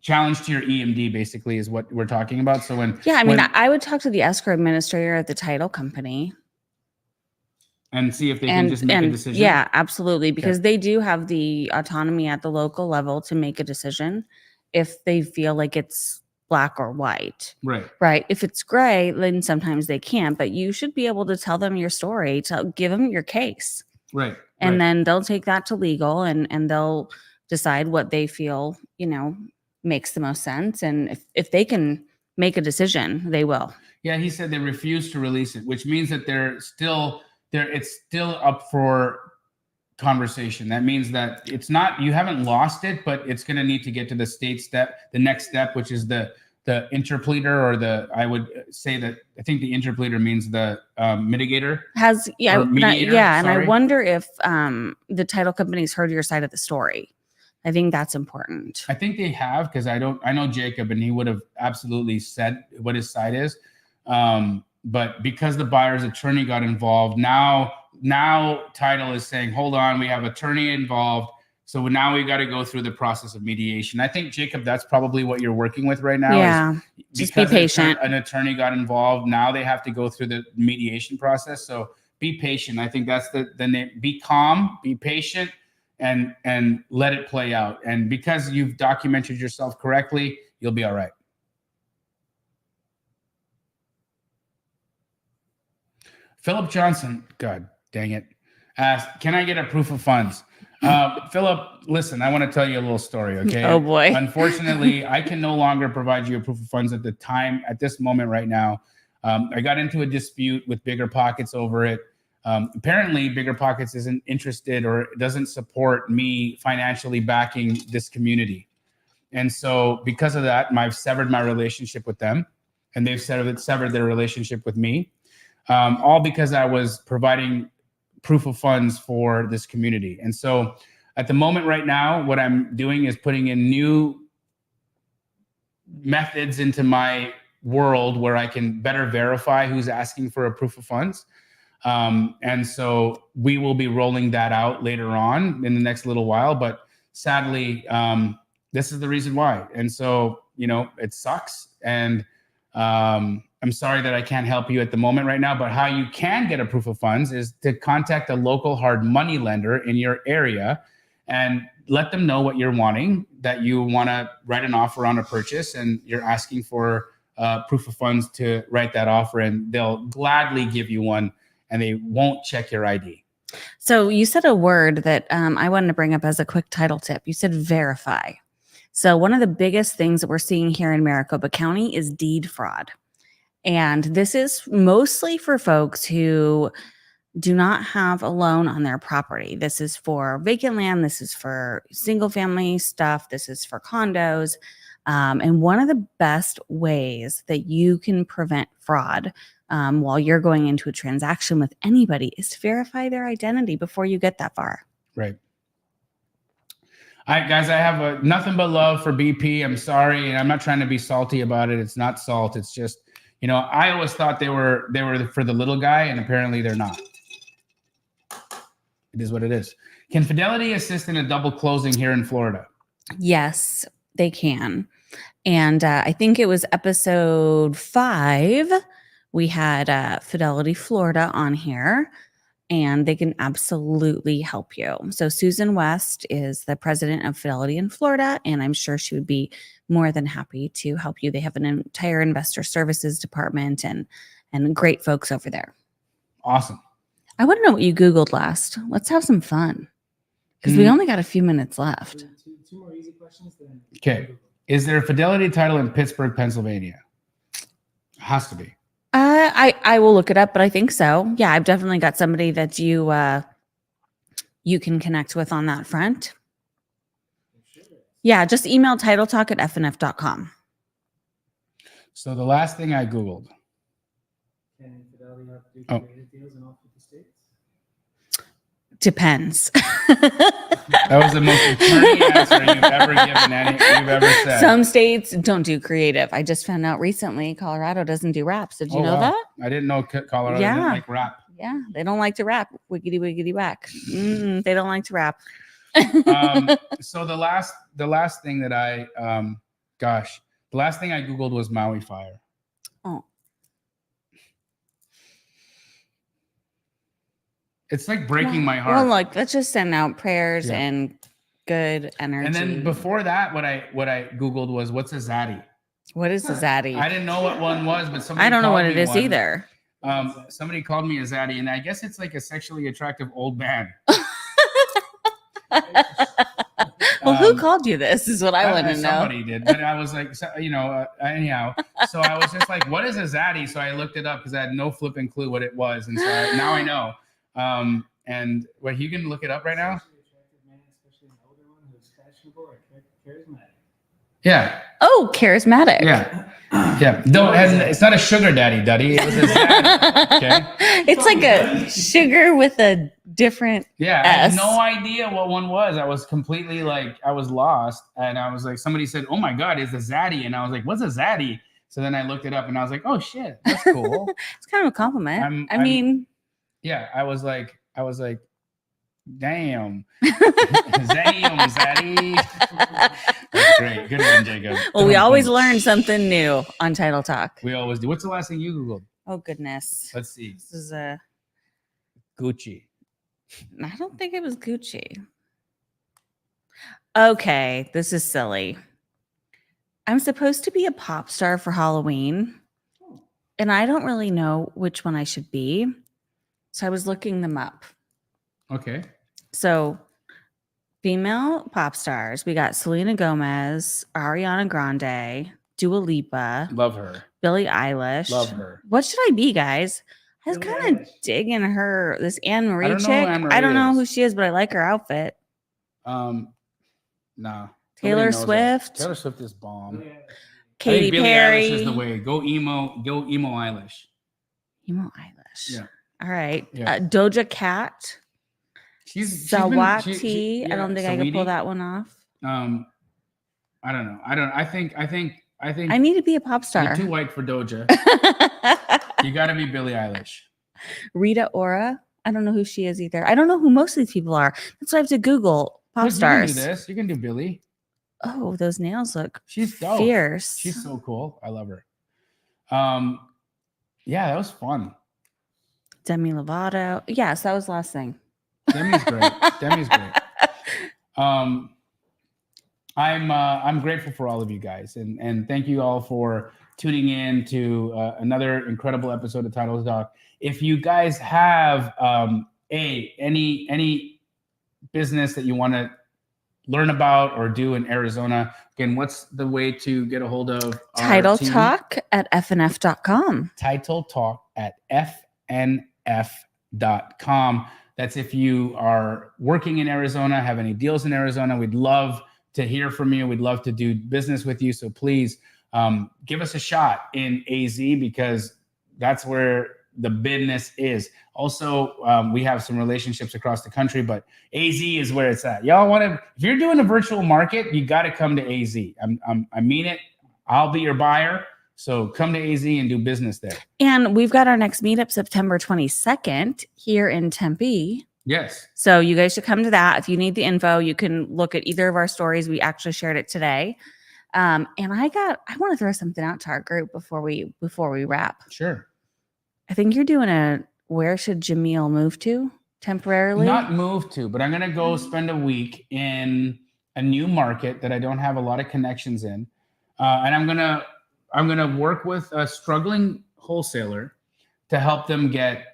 Challenge to your EMD basically is what we're talking about. So I would talk to the escrow administrator at the title company and see if they can just make a decision. Yeah, absolutely, because they do have the autonomy at the local level to make a decision if they feel like it's black or white. Right. If it's gray, then sometimes they can't, but you should be able to tell them your story, to give them your case. Right. And then they'll take that to legal and they'll decide what they feel, makes the most sense. And if they can make a decision, they will. Yeah, he said they refuse to release it, which means that it's still up for conversation. That means that it's not, you haven't lost it, but it's going to need to get to the next step, which is the interpleader, or I would say that I think the interpleader means the mitigator. Mediator, and I wonder if the title companies heard your side of the story. I think that's important. I think they have, because I know Jacob, and he would have absolutely said what his side is. But because the buyer's attorney got involved, now title is saying, hold on, we have attorney involved. So now we got to go through the process of mediation. I think, Jacob, that's probably what you're working with right now. Yeah, just be patient. An attorney got involved. Now they have to go through the mediation process. So be patient. I think that's the name. Be calm, be patient, and let it play out. And because you've documented yourself correctly, you'll be all right. Philip Johnson, God dang it, asked, can I get a proof of funds? Philip, listen, I want to tell you a little story, okay? Oh, boy. Unfortunately, I can no longer provide you a proof of funds at this moment right now. I got into a dispute with Bigger Pockets over it. Apparently, Bigger Pockets isn't interested or doesn't support me financially backing this community. And so because of that, I've severed my relationship with them, and they've severed their relationship with me, all because I was providing proof of funds for this community. And so at the moment right now, what I'm doing is putting in new methods into my world where I can better verify who's asking for a proof of funds. And so we will be rolling that out later on in the next little while, but sadly, this is the reason why. And so, it sucks. And I'm sorry that I can't help you at the moment right now, but how you can get a proof of funds is to contact a local hard money lender in your area and let them know what you're wanting, that you want to write an offer on a purchase and you're asking for proof of funds to write that offer, and they'll gladly give you one, and they won't check your ID. So you said a word that I wanted to bring up as a quick title tip. You said verify. So one of the biggest things that we're seeing here in Maricopa County is deed fraud. And this is mostly for folks who do not have a loan on their property. This is for vacant land. This is for single family stuff. This is for condos. And one of the best ways that you can prevent fraud while you're going into a transaction with anybody is to verify their identity before you get that far. Right. All right, guys, I have nothing but love for BP. I'm sorry, and I'm not trying to be salty about it. It's not salt. It's just, I always thought they were for the little guy, and apparently they're not. It is what it is. Can Fidelity assist in a double closing here in Florida? Yes, they can. And I think it was episode 5. We had Fidelity Florida on here, and they can absolutely help you. So Susan West is the president of Fidelity in Florida, and I'm sure she would be more than happy to help you. They have an entire investor services department and great folks over there. Awesome. I want to know what you Googled last. Let's have some fun, because we only got a few minutes left. Two more easy questions. Okay. Is there a Fidelity title in Pittsburgh, Pennsylvania? It has to be. I will look it up, but I think so. Yeah, I've definitely got somebody that you can connect with on that front. Yeah, just email titletalk@fnf.com. So the last thing I Googled. Can Fidelity have creative deals in all 50 states? Depends. That was the most attorney answer you've ever said. Some states don't do creative. I just found out recently Colorado doesn't do raps. Did you know that? I didn't know Colorado didn't like rap. Yeah, they don't like to rap. Wiggity wiggity whack. They don't like to rap. So the last thing that the last thing I Googled was Maui fire. Oh. It's like breaking my heart. Well, look, let's just send out prayers and good energy. And then before that, what I Googled was, what's a zaddy? What is a zaddy? I didn't know what one was, but somebody I don't know called what it me is one. either. Somebody called me a zaddy, and I guess it's like a sexually attractive old man. Well, who called you this is what I want to know. Somebody did, but I was like, anyhow. So I was just like, what is a zaddy? So I looked it up because I had no flipping clue what it was, and so now I know. And what, you can look it up right now? Especially an older one who's fashionable or charismatic. Yeah. Oh, charismatic. Yeah. Yeah. No, it's not a sugar daddy, Duddy. It was a zaddy. Okay. It's like a sugar with a different Yeah, I S. had no idea what one was. I was completely like, I was lost. And I was like, somebody said, oh my God, it's a zaddy. And I was like, what's a zaddy? So then I looked it up and I was like, oh shit, that's cool. It's kind of a compliment. I mean, yeah, I was like, damn. Damn, zaddy. That's great. Good one, Jacob. Well, we always learn something new on Title Talk. We always do. What's the last thing you Googled? Oh, goodness. Let's see. This is a Gucci. I don't think it was Gucci. Okay, this is silly. I'm supposed to be a pop star for Halloween, and I don't really know which one I should be. So I was looking them up. Okay. So female pop stars, we got Selena Gomez, Ariana Grande, Dua Lipa, Love her. Billie Eilish. Love her. What should I be, guys? I was Billie kind of Eilish. digging her, this Anne Marie I don't know chick. who Anne Marie I don't know is. who she is, but I like her outfit. Nah. Taylor Nobody knows Swift. that. Taylor Swift is bomb. Yeah. Katy I think Billie Perry. Eilish is the way. Go emo Eilish. Emo Eilish. Yeah. All right. Yeah. Doja Cat. She's Sawati. I don't think I could pull Saweetie. that one off. I don't know. I think I need to be a pop you're star. too white for Doja. You got to be Billie Eilish. Rita Ora. I don't know who she is either. I don't know who most of these people are. That's why I have to Google pop Look, stars. You can do this. You can do Billie. Oh, those nails look She's dope. fierce. She's so cool. I love her. Yeah, that was fun. Demi Lovato. Yes, that was the last thing. Demi's great. Demi's great. I'm grateful for all of you guys, and thank you all for tuning in to another incredible episode of Title Talk. If you guys have any business that you want to learn about or do in Arizona, again, what's the way to get a hold of our Title team? Talk at fnf.com. Title Talk at fnf.com. That's if you are working in Arizona, have any deals in Arizona. We'd love to hear from you. We'd love to do business with you. So please give us a shot in AZ, because that's where the business is. Also, we have some relationships across the country, but AZ is where it's at. Y'all want to, if you're doing a virtual market, you got to come to AZ. I mean it. I'll be your buyer. So come to AZ and do business there. And we've got our next meetup September 22nd here in Tempe. Yes. So you guys should come to that. If you need the info, you can look at either of our stories. We actually shared it today. And I want to throw something out to our group before we wrap. Sure. I think you're doing where should Jameel move to temporarily? Not move to, but I'm going to go spend a week in a new market that I don't have a lot of connections in. And I'm going to work with a struggling wholesaler to help them get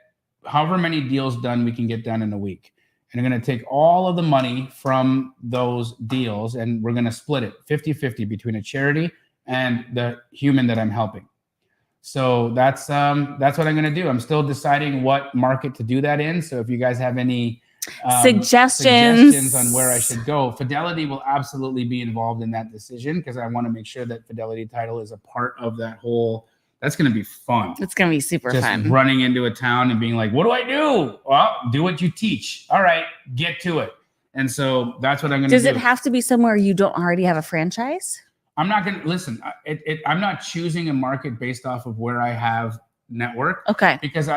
however many deals done we can get done in a week. And I'm going to take all of the money from those deals and we're going to split it 50-50 between a charity and the human that I'm helping. So that's what I'm going to do. I'm still deciding what market to do that in. So if you guys have any suggestions on where I should go, Fidelity will absolutely be involved in that decision, because I want to make sure that Fidelity Title is a part of that whole. That's going to be fun. It's going to be super Just fun. running into a town and being like, what do I do? Well, do what you teach. All right, get to it. And so that's what I'm going to do. Does it have to be somewhere you don't already have a franchise? I'm not going to listen. I'm not choosing a market based off of where I have network. Okay. Because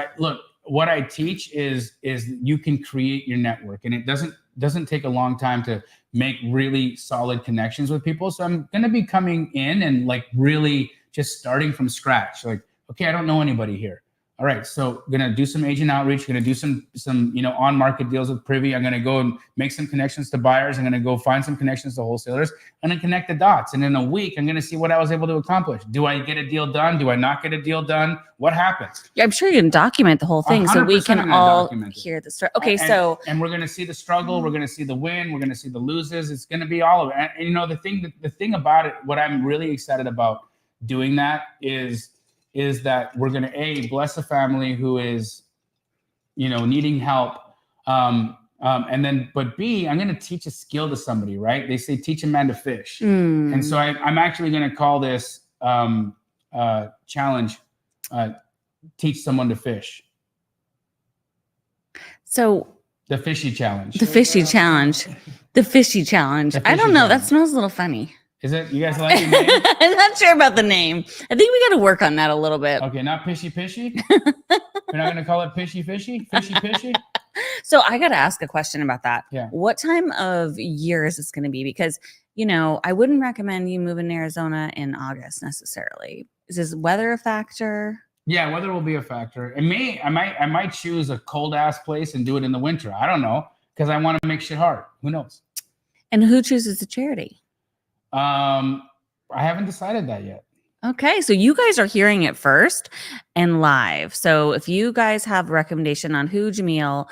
what I teach is you can create your network, and it doesn't take a long time to make really solid connections with people. So I'm going to be coming in and like really just starting from scratch. Like, okay, I don't know anybody here. all right, so gonna do some agent outreach, gonna do some on market deals with Privy. I'm gonna go and make some connections to buyers. I'm gonna go find some connections to wholesalers and then connect the dots. And in a week, I'm gonna see what I was able to accomplish. Do I get a deal done? Do I not get a deal done? What happens? Yeah, I'm sure you can document the whole thing so we 100% can I'm gonna all document it. hear the story. Okay, and, and we're gonna see the struggle, we're gonna see the win, we're gonna see the loses. It's gonna be all of it. And the thing about it, what I'm really excited about doing that is that we're gonna bless a family who is needing help, and then but B, I'm gonna teach a skill to somebody, right? They say teach a man to fish. And so I'm actually gonna call this challenge teach someone to fish. So the fishy challenge. The fishy challenge. The fishy challenge. I don't know. That smells a little funny. Is it? You guys like the name? I'm not sure about the name. I think we got to work on that a little bit. Okay, not pishy. We're not going to call it fishy. Fishy. So I got to ask a question about that. Yeah. What time of year is this going to be? Because, I wouldn't recommend you moving to Arizona in August necessarily. Is this weather a factor? Yeah, weather will be a factor. I might choose a cold ass place and do it in the winter. I don't know, because I want to make shit hard. Who knows? And who chooses the charity? I haven't decided that yet. Okay, so you guys are hearing it first and live. So if you guys have a recommendation on who Jamil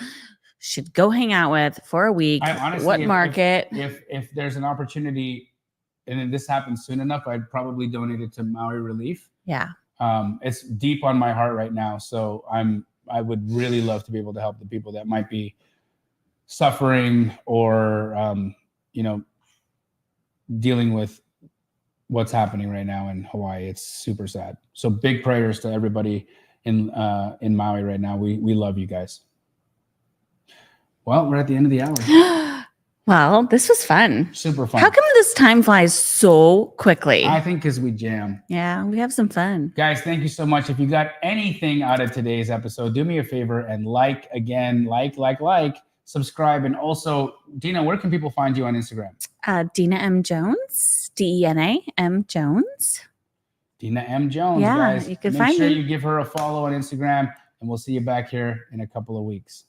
should go hang out with for a week, what market? If there's an opportunity and this happens soon enough, I'd probably donate it to Maui Relief. Yeah. It's deep on my heart right now. So I would really love to be able to help the people that might be suffering or, dealing with what's happening right now in Hawaii. It's super sad. So big prayers to everybody in Maui right now. We love you guys. Well, we're at the end of the hour. Well, this was fun. Super fun. How come this time flies so quickly? I think because we jam. Yeah, we have some fun. Guys, thank you so much. If you got anything out of today's episode, do me a favor and like, subscribe. And also, Dina, where can people find you on Instagram? Dina M. Jones, Dena M. Jones. Dina M. Jones, yeah, guys. You can Make find sure me. you give her a follow on Instagram, and we'll see you back here in a couple of weeks.